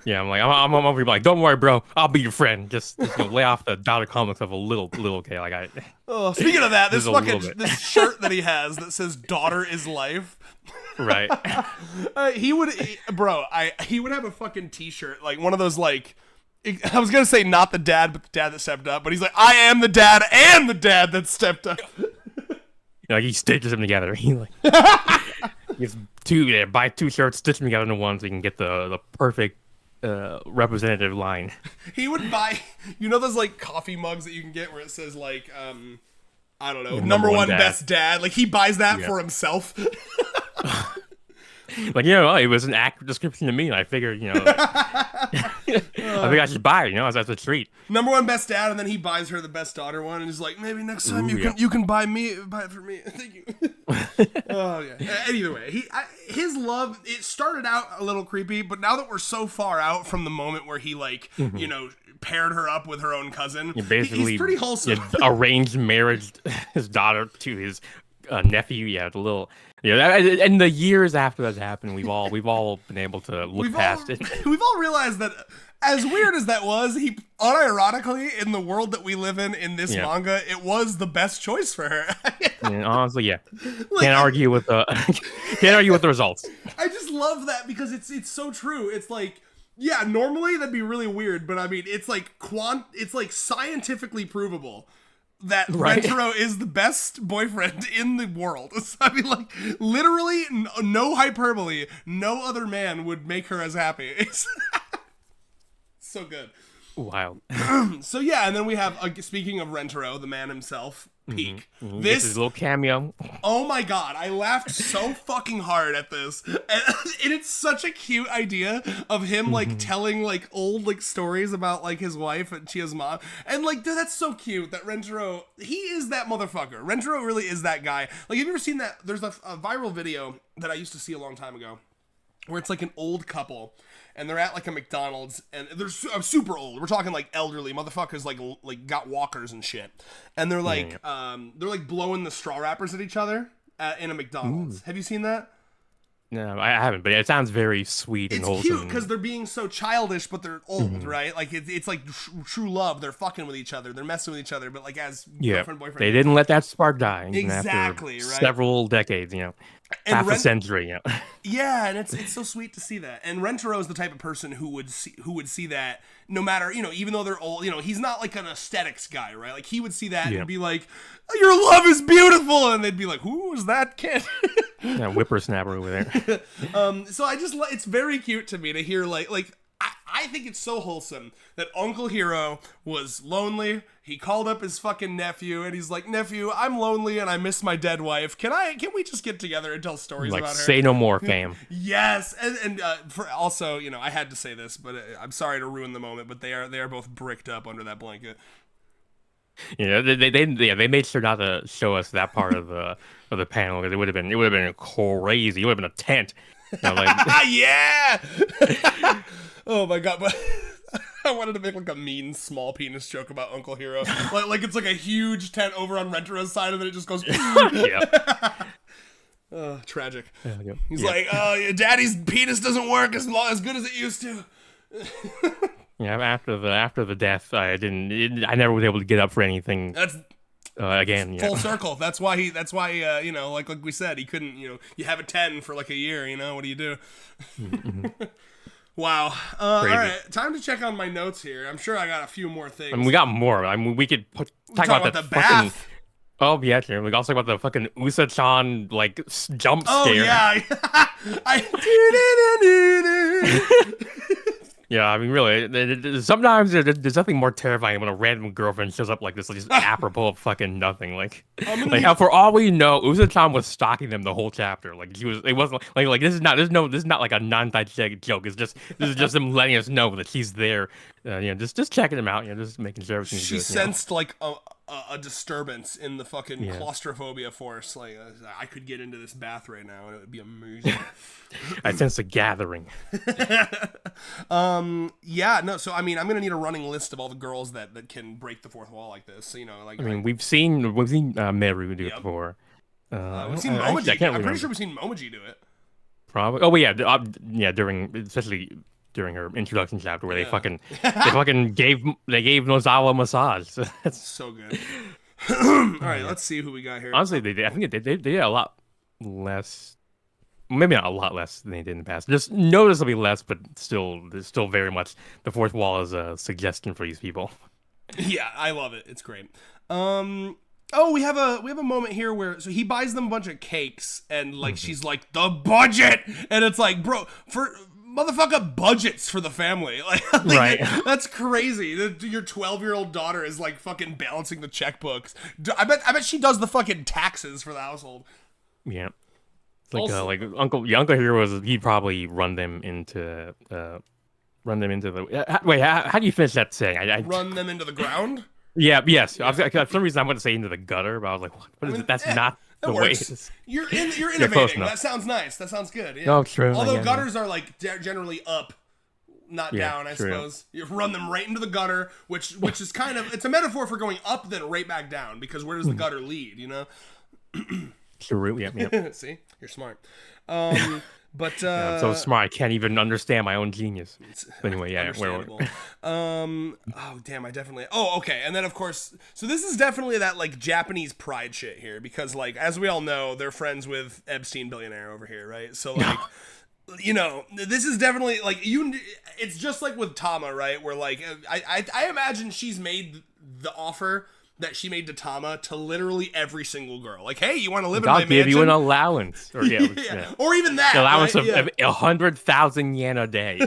Yeah, I'm like, I'm over here like, don't worry, bro, I'll be your friend. Just lay off the dollar comics of a little okay. Like speaking of that, this shirt that he has that says "Daughter is life." Right. He would have a fucking t-shirt, like one of those, like, I was gonna say not the dad, but the dad that stepped up, but he's like, I am the dad and the dad that stepped up. Like he stitches them together. He like gets buy two shirts, stitch them together into one, so you can get the perfect representative line. He would buy, those like coffee mugs that you can get where it says like I don't know, number one best dad. Like he buys that for himself. Like, it was an accurate description to me, and I figured, I think I should buy it, as a treat. Number one best dad, and then he buys her the best daughter one, and he's like, maybe next time you can buy it for me. Thank you. Oh yeah. Either way, his love, it started out a little creepy, but now that we're so far out from the moment where he like, paired her up with her own cousin, basically he's pretty wholesome. Arranged marriage his daughter to his nephew. Yeah, the little. Yeah, and the years after that happened, we've all been able to look past it. We've all realized that, as weird as that was, he unironically, in the world that we live in this manga, it was the best choice for her. And honestly, can't argue with the results. I just love that because it's so true. It's like, normally that'd be really weird, but I mean, it's like scientifically provable that Rentaro is the best boyfriend in the world. So, I mean, like, literally, no hyperbole, no other man would make her as happy. It's so good. Wild. So, and then we have, speaking of Rentaro, the man himself, Peak. Mm-hmm. This is a little cameo. Oh my god, I laughed so fucking hard at this. And it's such a cute idea of him like telling like old like stories about like his wife and Chia's mom. And like, dude, that's so cute that Rentaro, he is that motherfucker. Rentaro really is that guy. Like, have you ever seen that? There's a viral video that I used to see a long time ago where it's like an old couple and they're at like a McDonald's and they're super old. We're talking like elderly motherfuckers, like got walkers and shit. And they're like, blowing the straw wrappers at each other in a McDonald's. Ooh. Have you seen that? No, I haven't, but it sounds very sweet and wholesome. It's cute because they're being so childish, but they're old, right? Like it's like true love. They're fucking with each other. They're messing with each other, but like as girlfriend, boyfriend. They didn't let that spark die. Exactly, after right? Several decades, half a century, Yeah, and it's so sweet to see that. And Rentaro is the type of person who would see that no matter, even though they're old, he's not like an aesthetics guy, right? Like he would see that and be like, your love is beautiful, and they'd be like, who is that kid? Whippersnapper over there. So it's very cute to me to hear like I think it's so wholesome that Uncle Hiro was lonely. He called up his fucking nephew and he's like, nephew, I'm lonely and I miss my dead wife. Can we just get together and tell stories about her? Say no more, fam. Yes. And for also, I had to say this, but I'm sorry to ruin the moment, but they are both bricked up under that blanket. They made sure not to show us that part of the panel because it would have been crazy. It would have been a tent. Yeah. Oh my god, but I wanted to make like a mean small penis joke about Uncle Hero. Like it's like a huge tent over on Rentero's side, and then it just goes. Yeah. Tragic. Yeah. He's like, oh, Daddy's penis doesn't work as good as it used to. Yeah. After the death, I never was able to get up for anything. That's again. Full circle. That's why you know, like we said, he couldn't. You know, you have a 10 for like a year. You know, what do you do? Wow. All right, time to check on my notes here. I'm sure I got a few more things. I mean, we got more. I mean, we could talk about the fucking bath. Oh yeah, sure. We can also talk about the fucking Usa-chan like jump scare. Oh yeah. Yeah, I mean, really, sometimes there's nothing more terrifying when a random girlfriend shows up like this, just apropos of fucking nothing. Like how for all we know, Usa-chan was stalking them the whole chapter. Like it wasn't like this is not like a non-diegetic joke. This is just them letting us know that she's there. Just checking them out. Just making sure everything's she good. sensed like a disturbance in the fucking claustrophobia force. Like I could get into this bath right now and it would be amazing. I sense a gathering. Yeah, no, so I mean I'm gonna need a running list of all the girls that can break the fourth wall like this. You know, like I mean we've seen Meru do it before. We've seen Momoji. I'm pretty sure we've seen Momoji do it. Probably. Oh well, yeah, especially during her introduction chapter where they fucking gave Nozawa a massage. That's so good. All right, let's see who we got here. Honestly, I think they did a lot less. Maybe not a lot less than they did in the past. Just noticeably less, but there's still very much the fourth wall is a suggestion for these people. Yeah, I love it. It's great. Oh, we have a moment here where so he buys them a bunch of cakes and like she's like the budget, and it's like, bro, for motherfucker budgets for the family. Like right. That's crazy. Your 12-year-old daughter is like fucking balancing the checkbooks. I bet she does the fucking taxes for the household. Yeah. Like Uncle Hero he'd probably run them into the wait, how do you finish that saying? I run them into the ground? Yeah, yes. For some reason I want to say into the gutter, but I was like, what is it? That's not the way. You're innovating. That sounds nice. That sounds good. Yeah. No, true. Although gutters are like generally up, not down, I suppose. You run them right into the gutter, which is kind of it's a metaphor for going up then right back down, because where does the gutter lead, you know? True, yeah. See? You're smart. But I'm so smart I can't even understand my own genius. Anyway, yeah. Oh damn, I definitely. Oh, okay. And then of course, so this is definitely that like Japanese pride shit here, because like as we all know, they're friends with Epstein billionaire over here, right? So like. You know, this is definitely like it's just like with Tama, right? Where like I imagine she's made the offer that she made to Tama to literally every single girl. Like, hey, you want to live in my mansion? I'll give you an allowance. Or, or even that. Allowance right? of 100,000 yen a day.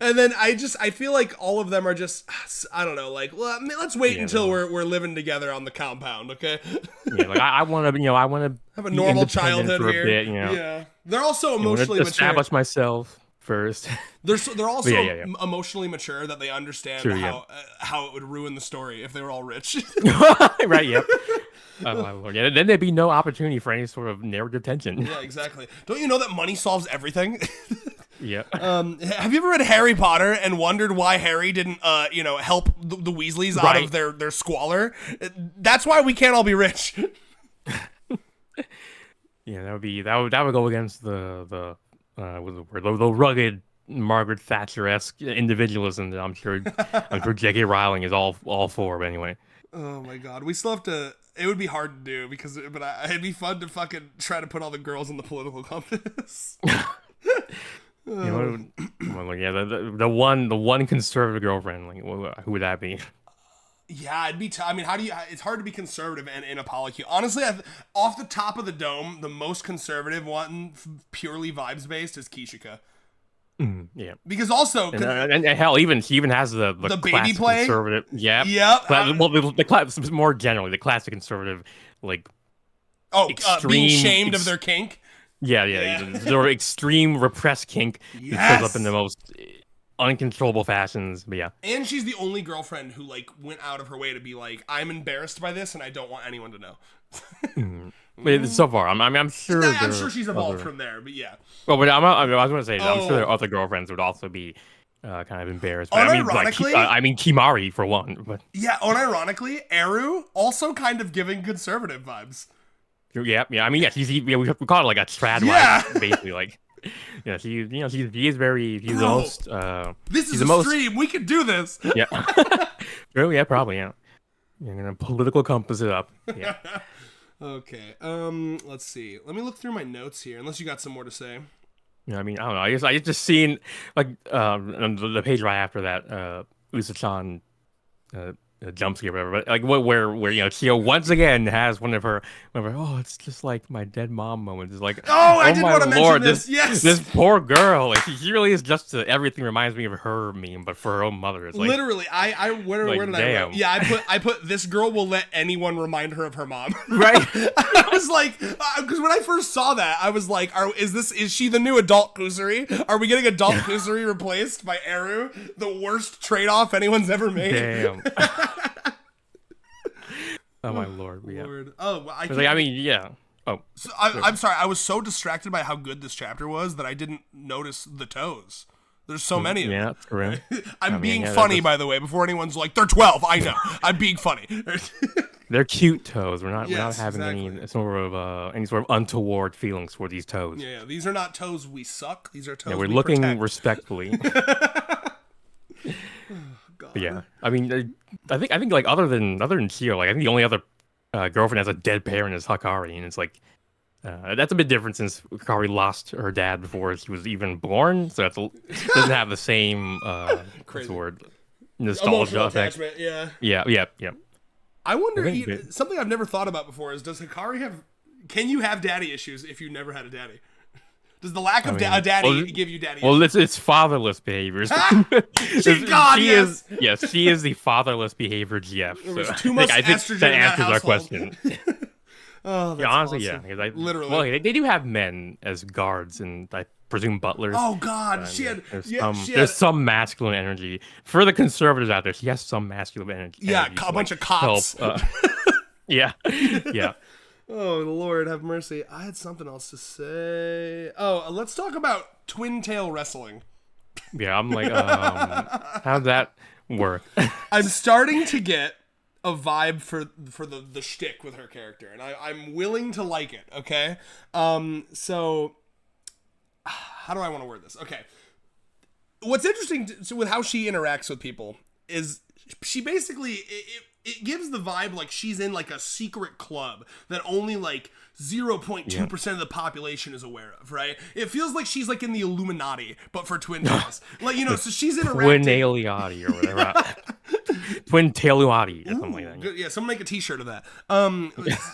And then I feel like all of them are just, I don't know, like, well, let's wait until we're living together on the compound, okay? Yeah, like I want to have a normal childhood for here. A bit, Yeah. They're also emotionally mature. Establish myself first. They're also emotionally mature that they understand how it would ruin the story if they were all rich. Right, yep. Oh my lord. Yeah, then there'd be no opportunity for any sort of narrative tension. Yeah, exactly. Don't you know that money solves everything? Yeah. Have you ever read Harry Potter and wondered why Harry didn't help the Weasleys out of their squalor? That's why we can't all be rich. Yeah, that would go against the rugged Margaret Thatcher-esque individualism that I'm sure J.K. Rowling is all for. But anyway. Oh my god, we still have to. It would be hard to do it'd be fun to fucking try to put all the girls on the political compass. You know, the one conservative girlfriend, like who would that be? Yeah, it'd be. I mean, how do you? It's hard to be conservative and in a polycule. Honestly, off the top of the dome, the most conservative one, purely vibes based, is Kishika. Yeah, because also and hell, she even has the baby play conservative. Yeah, well, the class more generally the classic conservative, like being shamed of their kink. Yeah. Their extreme repressed kink that shows up in the most uncontrollable fashions, but yeah. And she's the only girlfriend who like went out of her way to be like, I'm embarrassed by this and I don't want anyone to know. But so far, I'm sure. I'm sure she's evolved from there, but yeah. Well, but I was going to say, I'm sure their other girlfriends would also be kind of embarrassed. But Unironically, I mean Kimari for one. But yeah, unironically, Eru also kind of giving conservative vibes. yeah, yeah. I mean, yes, we call it like a trad Yeah. wife, basically. Like, yeah, she is very. She's the Bro, most. this she's is the a most. stream. We can do this. Yeah. True. Yeah, probably. Yeah. You're gonna political compass it up. Yeah. Okay. Let's see. Let me look through my notes here. Unless you got some more to say. Yeah. I mean, I don't know. I just seen like on the page right after that Usa-chan jump scare, or whatever. But like where Chio once again has one of her oh, it's just like my dead mom moments. It's like, Oh, I oh did my want to lord, mention this. Yes. this poor girl. Like she really is just everything reminds me of her meme, but for her own mother. It's like Literally, where like, did damn. I? Yeah, I put this girl will let anyone remind her of her mom. Right. I was like, because when I first saw that, I was like, is she the new adult Kusari? Are we getting adult Kusari replaced by Eru? The worst trade off anyone's ever made. Damn. Oh my lord. Yeah. Lord. Oh, well, I mean, yeah. Oh, so I'm sorry. I was so distracted by how good this chapter was that I didn't notice the toes. There's so many of them. yeah, that's correct. I'm being funny, by the way, before anyone's like, they're 12. I know. I'm being funny. They're cute toes. We're not having exactly. any sort of untoward feelings for these toes. Yeah, these are not toes we suck. These are toes We're we looking protect. respectfully. God. But yeah, I mean, I think like other than Chio, like I think the only other girlfriend has a dead parent is Hakari, and it's like that's a bit different since Hakari lost her dad before she was even born, so doesn't have the same what's the word, nostalgia effect. Yeah. Yeah. I wonder, something I've never thought about before is, can you have daddy issues if you never had a daddy? Does the lack of a daddy give you daddy issues? Well, it's fatherless behaviors. She is the fatherless behavior GF. There was so too much I think estrogen that in that answers our household. question. Oh, that's honestly, awesome. yeah. Literally. Well, they do have men as guards and I presume butlers. Oh God, There's some masculine energy for the conservatives out there. She has some masculine energy. Yeah, a bunch of cops. Yeah. Oh Lord, have mercy. I had something else to say. Oh, let's talk about twin tail wrestling. Yeah, I'm like, how'd that work? I'm starting to get a vibe for the shtick with her character, and I'm willing to like it. Okay, so how do I want to word this? Okay, what's interesting with how she interacts with people is she basically it gives the vibe like she's in like a secret club that only like 0.2% of the population is aware of, right? It feels like she's like in the Illuminati, but for twin tails. Like, so she's interacting. Twin Aliati or whatever. Twin Tailuati or something like that. Yeah, someone make a t-shirt of that.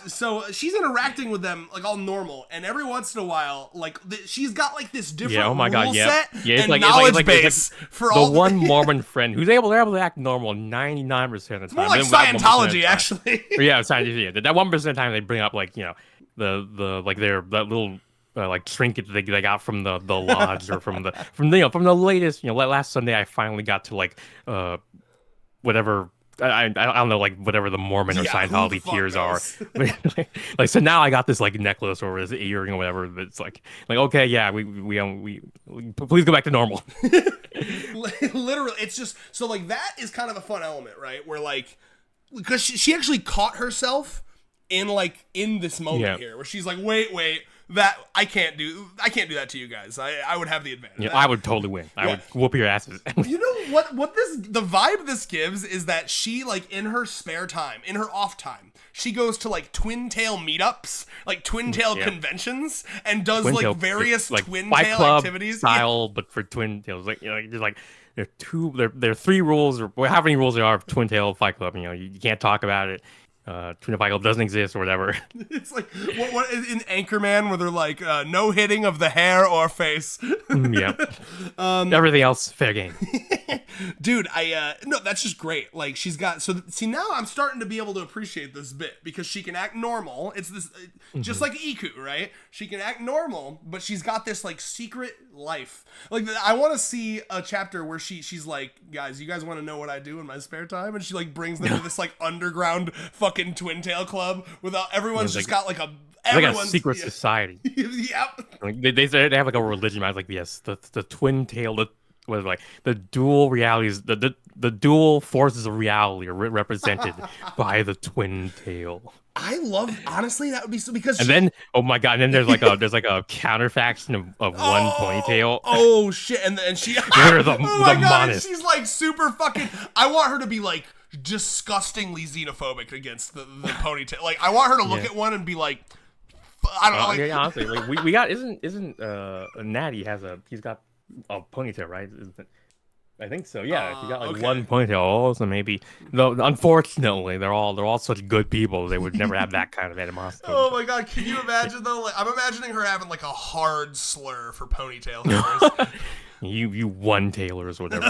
So she's interacting with them like all normal, and every once in a while, like she's got like this different rule set and knowledge base for all the one Mormon friend who's able to act normal 99% of the time. More like Scientology, actually. Yeah, Scientology. Yeah. That 1% of the time they bring up like the like that little like trinket they got from the lodge or from the latest last Sunday I finally got to like whatever I don't know, like whatever the Mormon or Scientology tiers are. Like so now I got this like necklace or this earring or whatever that's like okay, yeah, we please go back to normal. Literally, it's just so like that is kind of a fun element, right? Where like because she actually caught herself in this moment here where she's like, wait, that I can't do that to you guys. I would have the advantage. Yeah, I would totally win. I would whoop your asses. You know what the vibe this gives is that she like in her spare time, in her off time, she goes to like twin tail meatups, like twin tail conventions, and does twin like various twin tail activities style, but for twin tails. Like just like there are 3 rules or how many rules there are of twin tail fight club. You can't talk about it. Twin Tail doesn't exist or whatever. It's like what in Anchorman where they're like no hitting of the hair or face. Yeah. Everything else fair game. Dude, no, that's just great. Like she's got see now I'm starting to be able to appreciate this bit because she can act normal. It's this just like Iku, right? She can act normal, but she's got this like secret life. Like I want to see a chapter where she's like, guys, you guys want to know what I do in my spare time? And she like brings them to this like underground fucking twin tail club without everyone's just got like a secret society. Yep. Like they have like a religion. I was like, yes, the twin tail, was like the dual realities, the dual forces of reality are represented by the twin tail. I love, honestly, that would be so, because And she, then, oh my god, and then there's like a counterfaction of one ponytail. oh shit, and she, They're oh the my god, and modest. she's like super fucking. I want her to be like disgustingly xenophobic against the ponytail. Like, I want her to look Yeah. at one and be like, I don't know, like, Yeah, honestly, like we got isn't Natty he's got a ponytail, right? I think so. Yeah, if you got like okay. one ponytail, so maybe. Though unfortunately, they're all such good people. They would never have that kind of animosity. Oh my god, can you imagine though? Like, I'm imagining her having like a hard slur for ponytail hairs. You one tailors, whatever.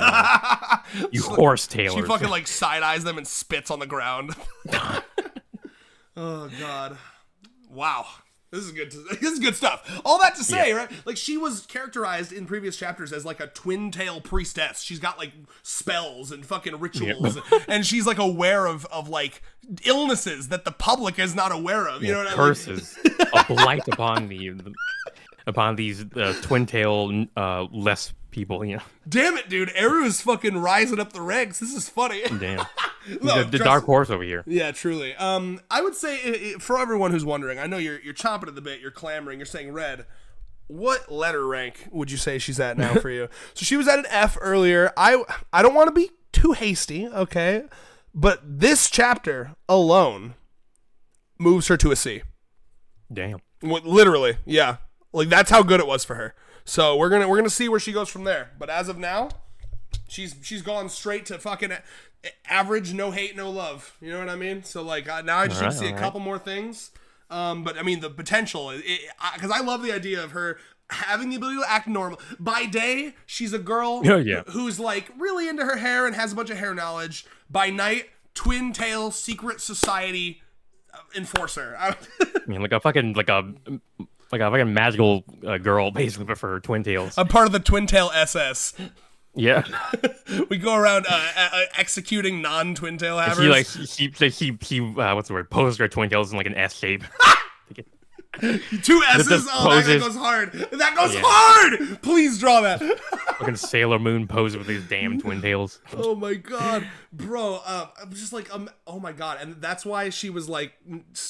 You horse tailors. She fucking like side eyes them and spits on the ground. Oh god, wow. This is good. This is good stuff. All that to say, right? Like, she was characterized in previous chapters as like a twin tail priestess. She's got like spells and fucking rituals, and she's like aware of like illnesses that the public is not aware of. You know what I mean? Curses, a blight upon upon these twin tail less people. You know. Damn it, dude! Eru is fucking rising up the ranks. This is funny. Damn. No, the dark horse over here. Yeah, truly. I would say for everyone who's wondering, I know you're chomping at the bit, you're clamoring, you're saying red. What letter rank would you say she's at now for you? So she was at an F earlier. I don't want to be too hasty, okay? But this chapter alone moves her to a C. Damn. Literally, yeah. Like, that's how good it was for her. So we're gonna see where she goes from there. But as of now, she's gone straight to fucking average, no hate, no love. You know what I mean? So like, now I just need to see a couple more things. But I mean, the potential, because I love the idea of her having the ability to act normal. By day, she's a girl who's like really into her hair and has a bunch of hair knowledge. By night, twin tail secret society enforcer. I mean, like a fucking magical girl, basically, but for her twin tails. I'm part of the twin tail SS. Yeah. We go around executing non-twin tail havers. She what's the word? Poses her twin tails in like an S shape. Two S's. Oh, that goes hard. That goes hard. Please draw that. Fucking Sailor Moon pose with these damn twin tails. Oh my god, bro. I'm just like, oh my god, and that's why she was like,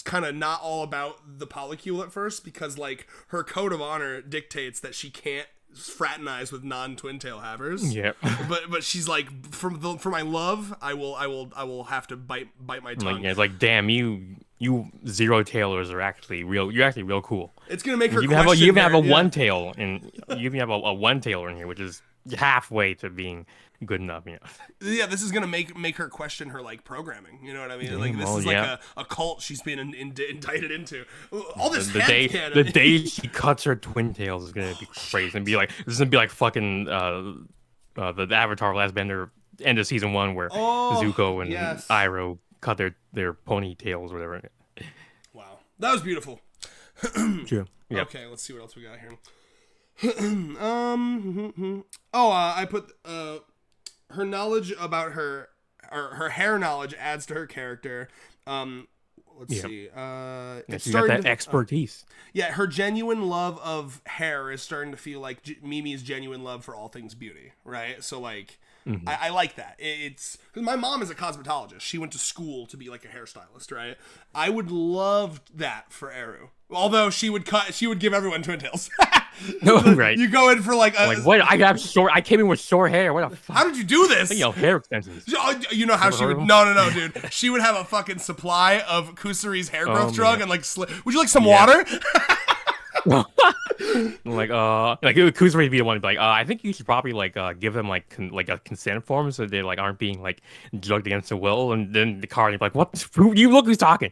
kind of not all about the polycule at first, because like her code of honor dictates that she can't fraternize with non-twin tail havers. Yeah. But she's like, for my love, I will have to bite my tongue. Like, it's like, damn, you zero tailors are actually real. You're actually real cool. It's gonna make her you question. You even have a one tail, and you even have a one tailer in here, which is halfway to being good enough. You know. Yeah, this is gonna make her question her like programming. You know what I mean? Like, this is like a cult she's being indicted into. All this the day she cuts her twin tails is gonna be crazy and be like, this is gonna be like fucking the Avatar Last Bender end of season 1 where Zuko and Iroh cut their ponytails or whatever. Wow, that was beautiful. True. Yep. Okay, let's see what else we got here. I put her knowledge about her hair knowledge adds to her character. Let's see. She got that expertise. Her genuine love of hair is starting to feel like Mimi's genuine love for all things beauty, right? So like, I like that. It's because my mom is a cosmetologist. She went to school to be like a hairstylist, right? I would love that for Eru. Although she would give everyone twin tails. Right. You go in for like what? I came in with short hair. What the fuck? How did you do this? Hair extensions. You know how she would? No, dude. She would have a fucking supply of Kusari's hair growth drug and like. Would you like some water? Like Kusari would be the one to be like, I think you should probably like give them like a consent form so they like aren't being like drugged against their will, and then the card, you're like, what? You look who's talking.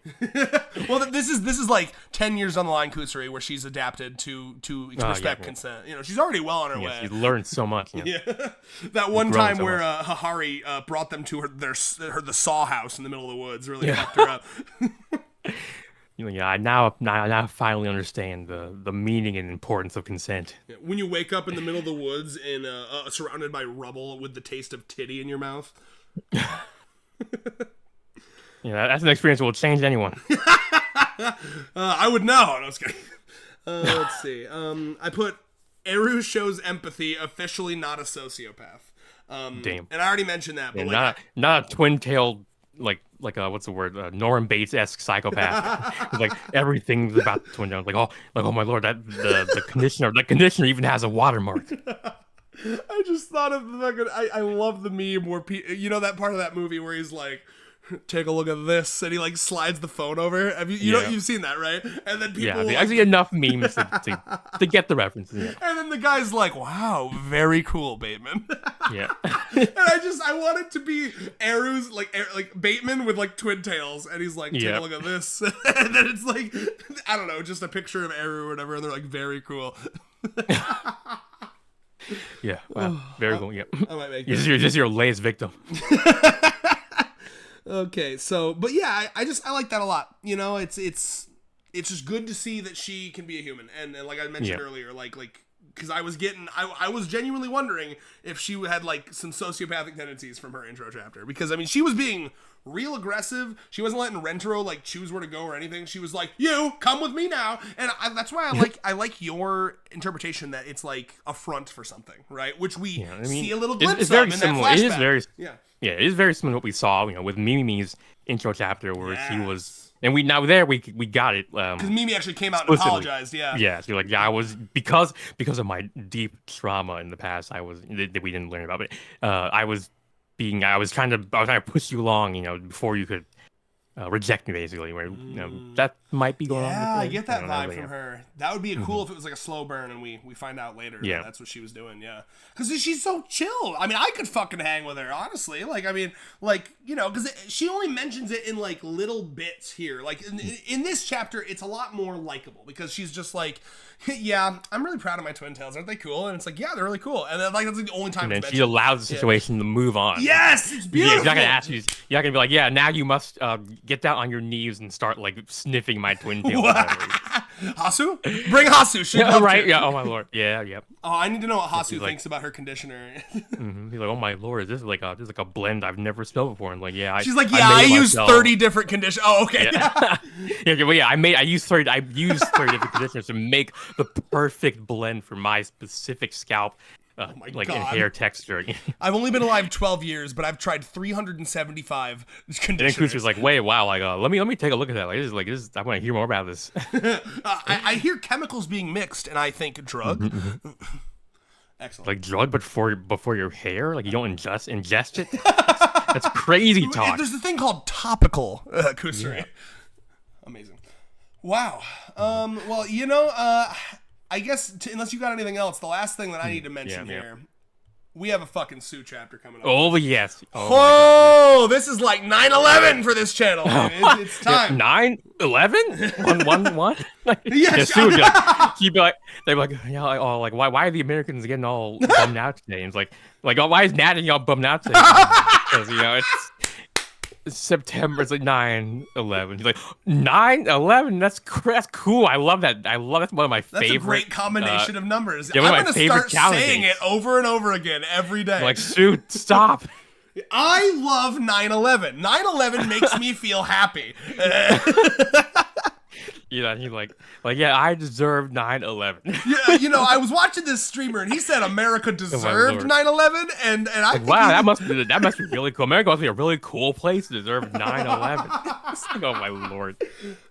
Well, this is like 10 years down the line, Kusari, where she's adapted to respect consent. You know, she's already well on her way. She's learned so much. Yeah. That one time where Hahari brought them to the saw house in the middle of the woods really fucked her up. I now finally understand the meaning and importance of consent. Yeah, when you wake up in the middle of the woods and surrounded by rubble with the taste of titty in your mouth. That's an experience that will change anyone. I would know. No, I was kidding. Let's see. I put Eru shows empathy, officially not a sociopath. Damn. And I already mentioned that, but Yeah, like, not a twin-tailed like what's the word, Norman Bates-esque psychopath. It's like everything's about the twin tail. Like oh my lord, that the conditioner even has a watermark. I just thought of the fucking. I love the meme where you know that part of that movie where he's like, take a look at this, and he like slides the phone over. Have you know you've seen that, right? And then people I see enough memes to get the references. Yeah. And then the guy's like, wow, very cool, Bateman. Yeah. And I want it to be Eru's like Bateman with like twin tails, and he's like, take a look at this. And then it's like, I don't know, just a picture of Eru or whatever, and they're like, very cool. Yeah, wow, very cool. Yeah, I might make you're just your latest victim. Okay, so but yeah, I like that a lot. You know, it's just good to see that she can be a human, and like I mentioned earlier, like because I was genuinely wondering if she had like some sociopathic tendencies from her intro chapter, because I mean she was being real aggressive. She wasn't letting Rentaro like choose where to go or anything. She was like, "You come with me now," and that's why I like your interpretation that it's like a front for something, right? Which we see a little glimpse of in that flashback. It is very it is very similar to what we saw, with Mimi's intro chapter where she was, and we got it because Mimi actually came out and apologized. Yeah, so like I was because of my deep trauma in the past, that we didn't learn about it. I was trying to push you along, before you could reject me, basically. Where that might be going on. Yeah, I get that vibe from her. That would be cool if it was like a slow burn, and we find out later that that's what she was doing. Yeah, because she's so chill. I mean, I could fucking hang with her, honestly. Like, I mean, like, because she only mentions it in like little bits here. Like in this chapter, it's a lot more likable because she's just like, yeah, I'm really proud of my twin tails. Aren't they cool? And it's like, yeah, they're really cool. And then like that's like the only time. And then she allows the situation to move on. Yes, it's beautiful. You're not gonna ask you. You're not gonna be like, yeah, now you must get down on your knees and start like sniffing my twin tail. Hasu? Bring Hasu. Yeah, right? Yeah. Oh my lord. Yeah. Yep. Oh, I need to know what Hasu thinks about her conditioner. He's like, oh my lord, this is like a blend I've never smelled before. And like, yeah. She's like, yeah, I used 30 different conditioners. Oh, okay. Yeah. I used 30 different conditioners to make the perfect blend for my specific scalp. And hair texture. I've only been alive 12 years, but I've tried 375 conditioners. And then Kucher's like, wait, wow, like, let me take a look at that. This I want to hear more about this. I hear chemicals being mixed, and I think drug. Excellent. Like drug, but before your hair, like you don't ingest it. That's crazy talk. There's a thing called topical Kusuri. Yeah. Amazing. Wow. Well, I guess, unless you got anything else, the last thing that I need to mention here, we have a fucking Sue chapter coming up. Oh, yes. Oh, this is like 9/11 for this channel. It's time. 9/11? One? Yes. Sue would be like, they'd be like, why are the Americans getting all bummed out today? And it's like, oh, why is Natty all bummed out today? Because, it's September. It's like 9/11. He's like 9/11. That's cool. I love that. That's one of my favorite. That's a great combination of numbers. I'm gonna start saying it over and over again every day. Like, Sue, stop. I love 9/11. 9/11 makes me feel happy. He's like, yeah, I deserve 9/11. Yeah, I was watching this streamer and he said America deserved 9/11, and I think wow, that must be really cool. America must be a really cool place to deserve 9/11. Oh my lord.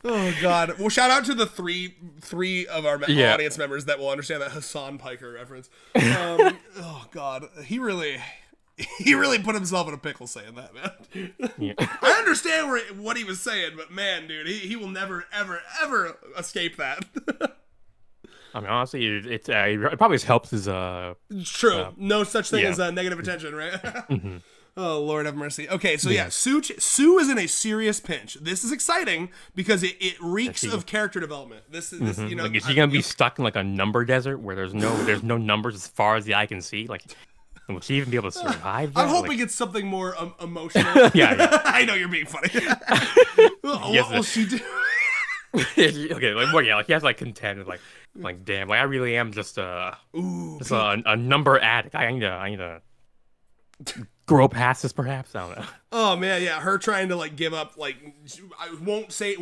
Oh god. Well, shout out to the three of our audience members that will understand that Hassan Piker reference. Oh god, he really put himself in a pickle saying that, man. Yeah. I understand what he was saying, but man, dude, he will never, ever, ever escape that. I mean, honestly, it probably helps his. It's true. No such thing as negative attention, right? Mm-hmm. Oh, Lord have mercy. Okay, so Sue is in a serious pinch. This is exciting because it reeks of character development. This is like, is she gonna be stuck in like a number desert where there's no numbers as far as the eye can see? Like, will she even be able to survive that? I'm hoping it's something more emotional. Yeah. I know you're being funny. What will she do? Okay, like he has like contend with like damn, like I really am just a number addict. I need to grow past this, perhaps. I don't know. Oh man, yeah, her trying to like give up. Like, I won't say.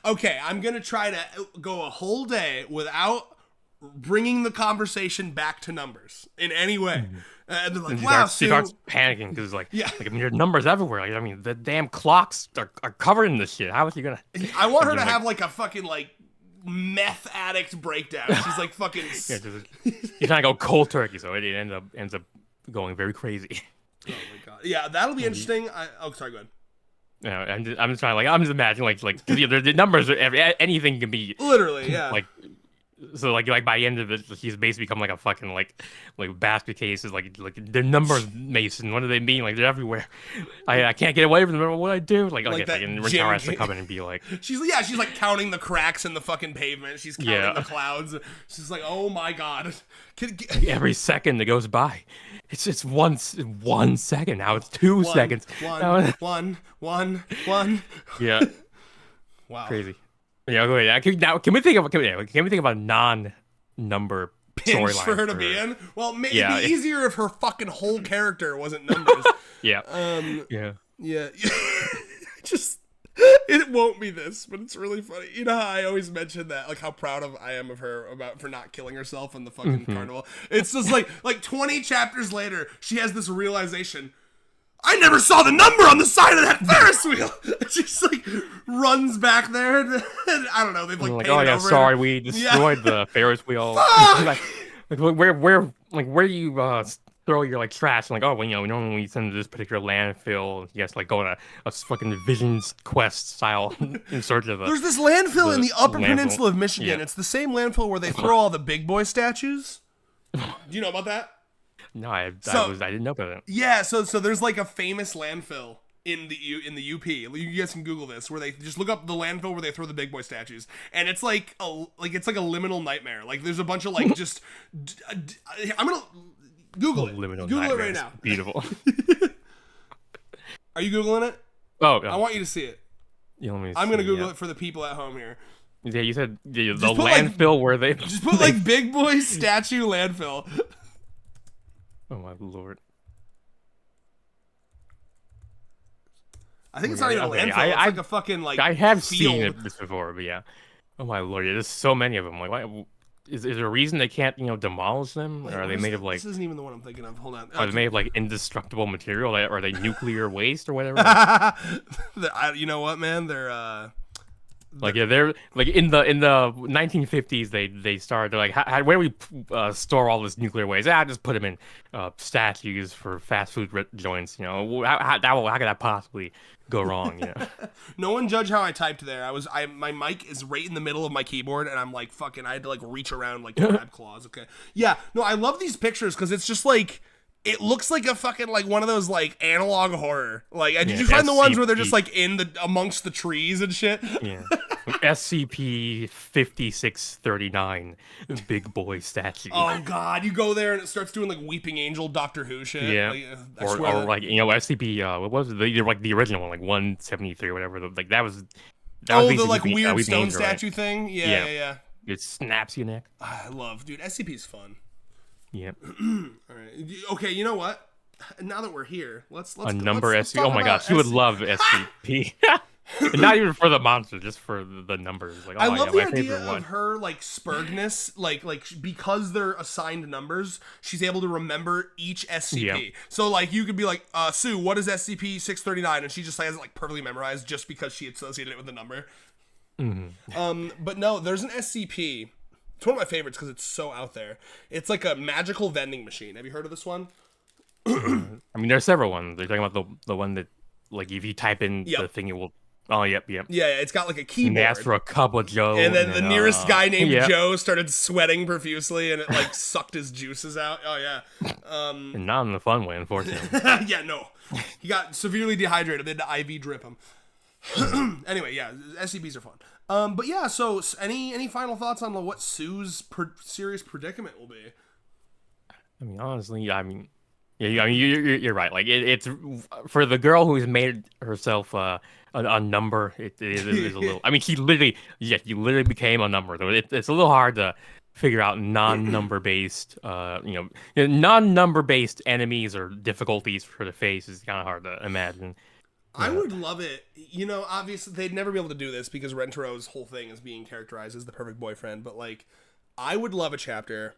Okay, I'm gonna try to go a whole day without bringing the conversation back to numbers in any way. And they're like, And wow, she Sue. starts panicking because Yeah. I mean, there's numbers everywhere. Like, I mean, the damn clocks are covered in this shit. How is she gonna? I want her to like, have like a fucking like meth addict breakdown. She's like fucking. Yeah, you're trying to go cold turkey, so it ends up going very crazy. Oh my god. Yeah, that'll be interesting. Oh, sorry, go ahead. Yeah, I'm just trying I'm just imagining the numbers. Anything can be Literally, yeah. like. So like by the end of it, he's basically become like a fucking like basket cases. Like the numbers, Mason. What do they mean? Like they're everywhere. I can't get away from them. What do I do? Like and Richard has to come in and be like, she's like counting the cracks in the fucking pavement. She's counting the clouds. She's like, oh my god. Every second that goes by, it's just 1 second. Now it's 2 seconds. One. Yeah. Wow. Crazy. Yeah, go ahead. Can we think of a non-number Pinch storyline for her to be in? Well, it'd be easier if her fucking whole character wasn't numbers. Yeah. Yeah. Just it won't be this, but it's really funny. You know how I always mention that, like how proud I am of her for not killing herself in the fucking carnival. It's just like 20 chapters later, she has this realization. I never saw the number on the side of that Ferris wheel. She just like runs back there, and I don't know. They've like painted oh yeah, over sorry, it. we destroyed the Ferris wheel. Fuck! where do you throw your trash? And oh, well, normally we send to this particular landfill. You guys go on a fucking Vision's Quest style in search of There's this landfill in the Upper landfill. Peninsula of Michigan. Yeah. It's the same landfill where they throw all the big boy statues. Do you know about that? No, I didn't know about it. Yeah, so there's like a famous landfill in the UP. You guys can Google this, where they just look up the landfill where they throw the big boy statues, and it's like a liminal nightmare. Like there's a bunch of just. I'm gonna Google it. Google it right now. Beautiful. Are you Googling it? Oh, I want you to see it. Yeah, I'm gonna Google it for the people at home here. Yeah, you said the landfill where they just put big boy statue landfill. Oh my lord! I think it's not even a landfill. It's like a fucking I have field. seen it before, but yeah. Oh my lord! There's so many of them. Like, why, is there a reason they can't demolish them? Wait, or are they made of This isn't even the one I'm thinking of. Hold on. Are they made of indestructible material? Are they nuclear waste or whatever? You know what, man? They're they're in the 1950s. They started where do we store all this nuclear waste? Just put them in statues for fast food joints. How could that possibly go wrong? No one judge how I typed there. My mic is right in the middle of my keyboard, and I'm I had to reach around to grab claws. Okay, yeah, no, I love these pictures because it's just it looks like a fucking one of those analog horror. Did you find the ones where they're just amongst the trees and shit? Yeah. SCP-5639, big boy statue. Oh god, you go there and it starts doing Weeping Angel Doctor Who shit. Yeah. Or SCP what was it? The original one, 173 or whatever. That was the weird stone statue thing? Yeah. It snaps your neck. I love, dude, SCP's fun. Yeah. All right. Okay, you know what? Now that we're here, let's number let's SCP. Oh my gosh, you would love SCP. Not even for the monster, just for the numbers. I love the idea of her Spurgness, because they're assigned numbers, she's able to remember each SCP. Yeah. So you could be Sue, what is SCP-639? And she just has it perfectly memorized just because she associated it with the number. Mm-hmm. But no, there's an SCP. It's one of my favorites because it's so out there. It's like a magical vending machine. Have you heard of this one? I mean, there's several ones. They're talking about the one that, if you type in the thing, it will. Oh, yep. Yeah, it's got a keyboard. And they asked for a cup of Joe. And then the nearest guy named Joe started sweating profusely, and it sucked his juices out. Oh yeah. And not in the fun way, unfortunately. Yeah, no. He got severely dehydrated. They had to IV drip him. Anyway, yeah, SCPs are fun. But yeah, so any final thoughts on what Sue's serious predicament will be? I mean, honestly, yeah, you're right. It's for the girl who's made herself a number. It is a little. I mean, you literally became a number. So it's a little hard to figure out non-number based. Non-number based enemies or difficulties for the face is kind of hard to imagine. I would love it. Obviously they'd never be able to do this because Rentero's whole thing is being characterized as the perfect boyfriend, but I would love a chapter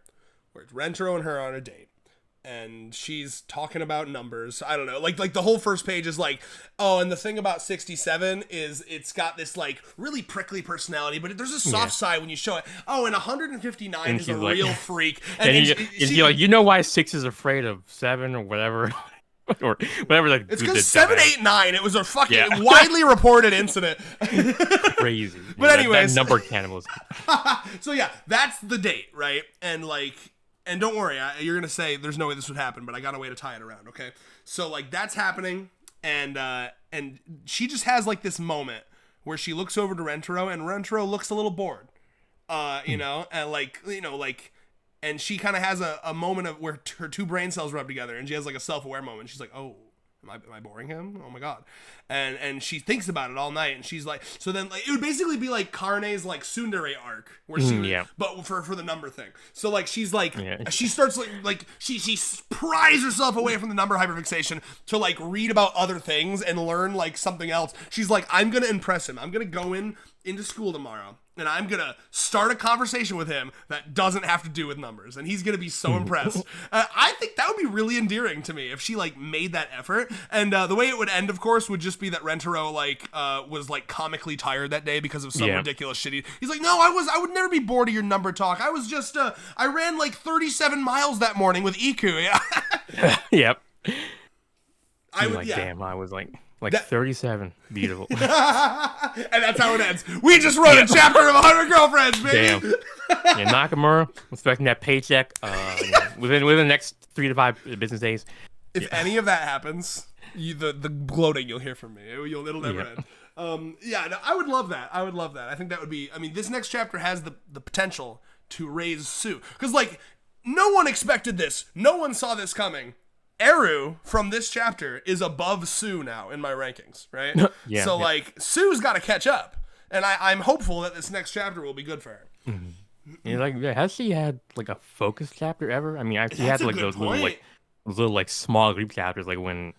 where it's Rentaro and her on a date. And she's talking about numbers. I don't know. Like the whole first page is like, oh, and the thing about 67 is it's got this like really prickly personality, but there's a soft side when you show it. Oh, and 159 And is a like, real freak. And you're like, you know why 6 is afraid of 7 or whatever? Or whatever. Like, it's because 7, 8, 9. It was a fucking widely reported incident. Crazy. But anyways, that number cannibalism. So yeah, that's the date, right? And like. And don't worry, you're going to say there's no way this would happen, but I got a way to tie it around, okay? So, like, that's happening, and she just has, like, this moment where she looks over to Rentaro, and Rentaro looks a little bored, you know? And, like, and she kind of has a moment of where her two brain cells rub together, and she has, like, a self-aware moment. She's like, oh, am I boring him? Oh, my God. And she thinks about it all night, and she's like, so then like it would basically be like Karne's like tsundere arc where she but for the number thing. So like she's like she starts like she pries herself away from the number hyperfixation to like read about other things and learn like something else. She's like, I'm gonna impress him. I'm gonna go into school tomorrow and I'm gonna start a conversation with him that doesn't have to do with numbers, and he's gonna be so impressed. I think that would be really endearing to me if she like made that effort. And the way it would end, of course, would just be that Rentaro like was like comically tired that day because of some ridiculous shit. He's like, no, I would never be bored of your number talk. I was just I ran like 37 miles that morning with Iku. Yep. I would, like, damn, I was like 37. Beautiful. And that's how it ends. We just wrote a chapter of 100 Girlfriends, baby. Damn. Yeah, Nakamura, expecting that paycheck within the next 3 to 5 business days. If any of that happens, the gloating you'll hear from me. It'll never end. No, I would love that. I think that would be. I mean, this next chapter has the potential to raise Sue, because like no one expected this. No one saw this coming. Eru from this chapter is above Sue now in my rankings, right? Like Sue's got to catch up, and I'm hopeful that this next chapter will be good for her. Mm-hmm. Has she had like a focus chapter ever? I mean, she had like those little like small group chapters, like when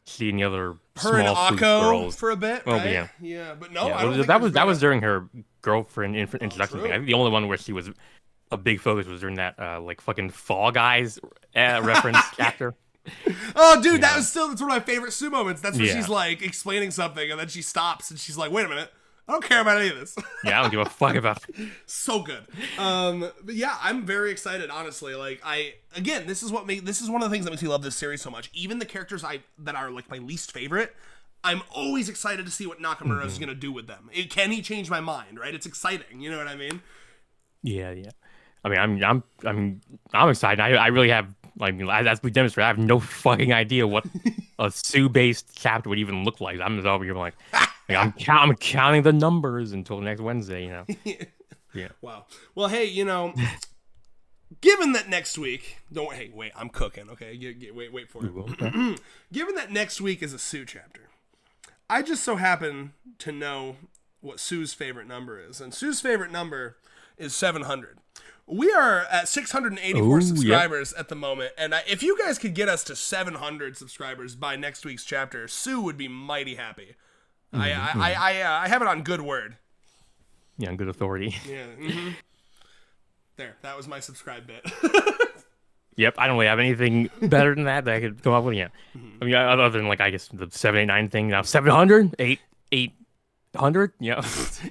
she and the other her and small Akko girls for a bit, oh, right? Yeah, but no, I don't think that was during her girlfriend introduction thing. I think the only one where she was a big focus was during that like fucking Fall Guys reference chapter. Oh, dude, that's one of my favorite Sue moments. That's where she's like explaining something, and then she stops, and she's like, "Wait a minute, I don't care about any of this." I don't give a fuck about it. So good. But yeah, I'm very excited. Honestly, like this is one of the things that makes me love this series so much. Even the characters that are like my least favorite, I'm always excited to see what Nakamura is gonna do with them. Can he change my mind? Right? It's exciting. You know what I mean? Yeah. I mean, I'm excited. I really have. I mean, as we demonstrated, I have no fucking idea what a Sue-based chapter would even look like. I'm just over here like I'm counting the numbers until next Wednesday, you know. Yeah. Wow. Well, hey, given that next week, wait, I'm cooking. Okay, wait for it. Given that next week is a Sue chapter, I just so happen to know what Sue's favorite number is, and Sue's favorite number is 700. We are at 684 subscribers at the moment, and if you guys could get us to 700 subscribers by next week's chapter, Sue would be mighty happy. I have it on good word. Yeah, on good authority. Yeah. There, that was my subscribe bit. Yep, I don't really have anything better than that I could come up with. Yeah, I mean, other than like I guess the 789 thing. Now 700, 800. Yeah.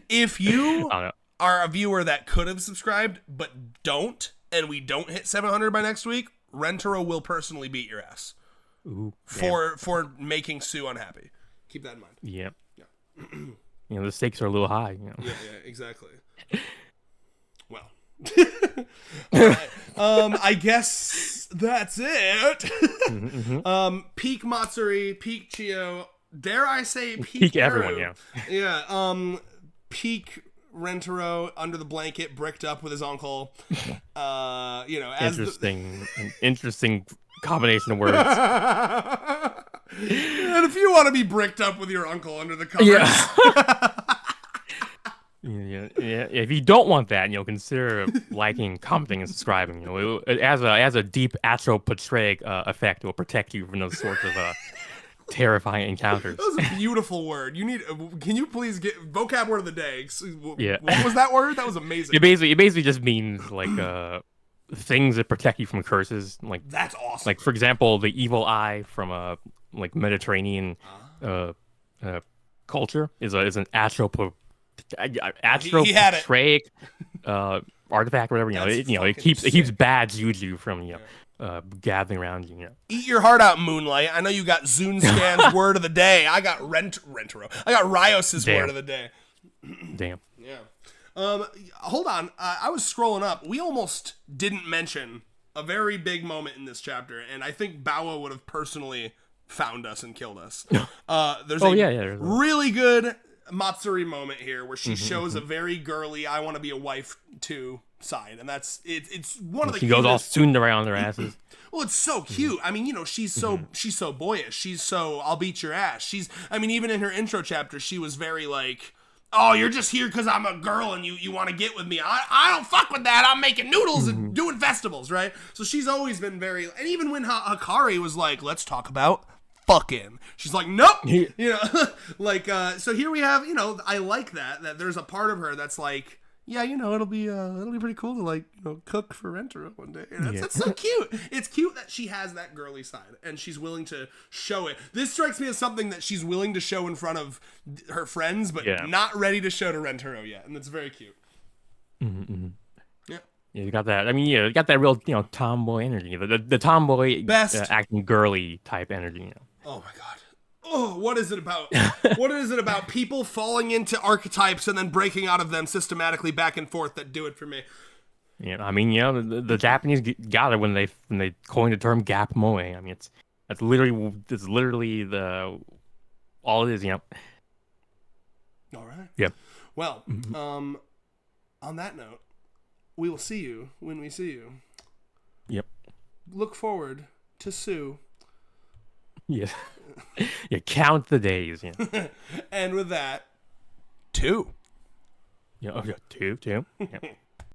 If you I don't know. Are a viewer that could have subscribed but don't, and we don't hit 700 by next week, Rentaro will personally beat your ass. Ooh, for making Sue unhappy. Keep that in mind. Yep. Yeah. The stakes are a little high. Yeah, exactly. Well, I guess that's it. Peak Matsuri, peak Chio, dare I say peak everyone? Yeah. Peak Rentaro under the blanket, bricked up with his uncle. Interesting combination of words. And if you want to be bricked up with your uncle under the covers, yeah. If you don't want that, consider liking, commenting, and subscribing. As a deep astropatric effect, will protect you from those sorts of terrifying encounters. That was a beautiful word. You need. Can you please get vocab word of the day? Yeah. What was that word? That was amazing. It basically just means like things that protect you from curses. Like That's awesome. like for example, the evil eye from like Mediterranean culture is an He had it. astropatraic artifact, whatever. That's It fucking keeps sick. bad juju from gathering around you. Eat your heart out, Moonlight. I know you got Zunscan's word of the day. I got Rentaro. I got Rios's Damn. word of the day. Damn. Yeah. Hold on. I was scrolling up. We almost didn't mention a very big moment in this chapter, and I think Bawa would have personally found us and killed us. There's there's really good Matsuri moment here where she shows a very girly "I want to be a wife too" side, and that's it's one of the She goes all cutest. tuned around their asses. Well, it's so cute. I mean, she's so boyish. She's so I'll beat your ass. Even in her intro chapter, she was very like, "Oh, you're just here because I'm a girl and you want to get with me. I don't fuck with that. I'm making noodles and doing festivals, right?" So she's always been very, and even when Hakari was like, "Let's talk about fucking," she's like, "Nope." Like, so here we have, I like that there's a part of her that's like, yeah, it'll be pretty cool to like, cook for Rentaro one day. And that's so cute. It's cute that she has that girly side and she's willing to show it. This strikes me as something that she's willing to show in front of her friends, but not ready to show to Rentaro yet, and that's very cute. Yeah. Yeah, you got that. I mean, you got that real, tomboy energy. The tomboy Best. acting girly type energy. Oh my god. Oh, what is it about? What is it about people falling into archetypes and then breaking out of them systematically back and forth that do it for me? Yeah, I mean, the Japanese got it when they coined the term gap moe. I mean, it's literally the all it is. All right. Yeah. Well, on that note, we will see you when we see you. Yep. Look forward to Sue. Yeah. Yeah. Count the days. Yeah. And with that, 2. Yeah. Okay. Two. Yeah.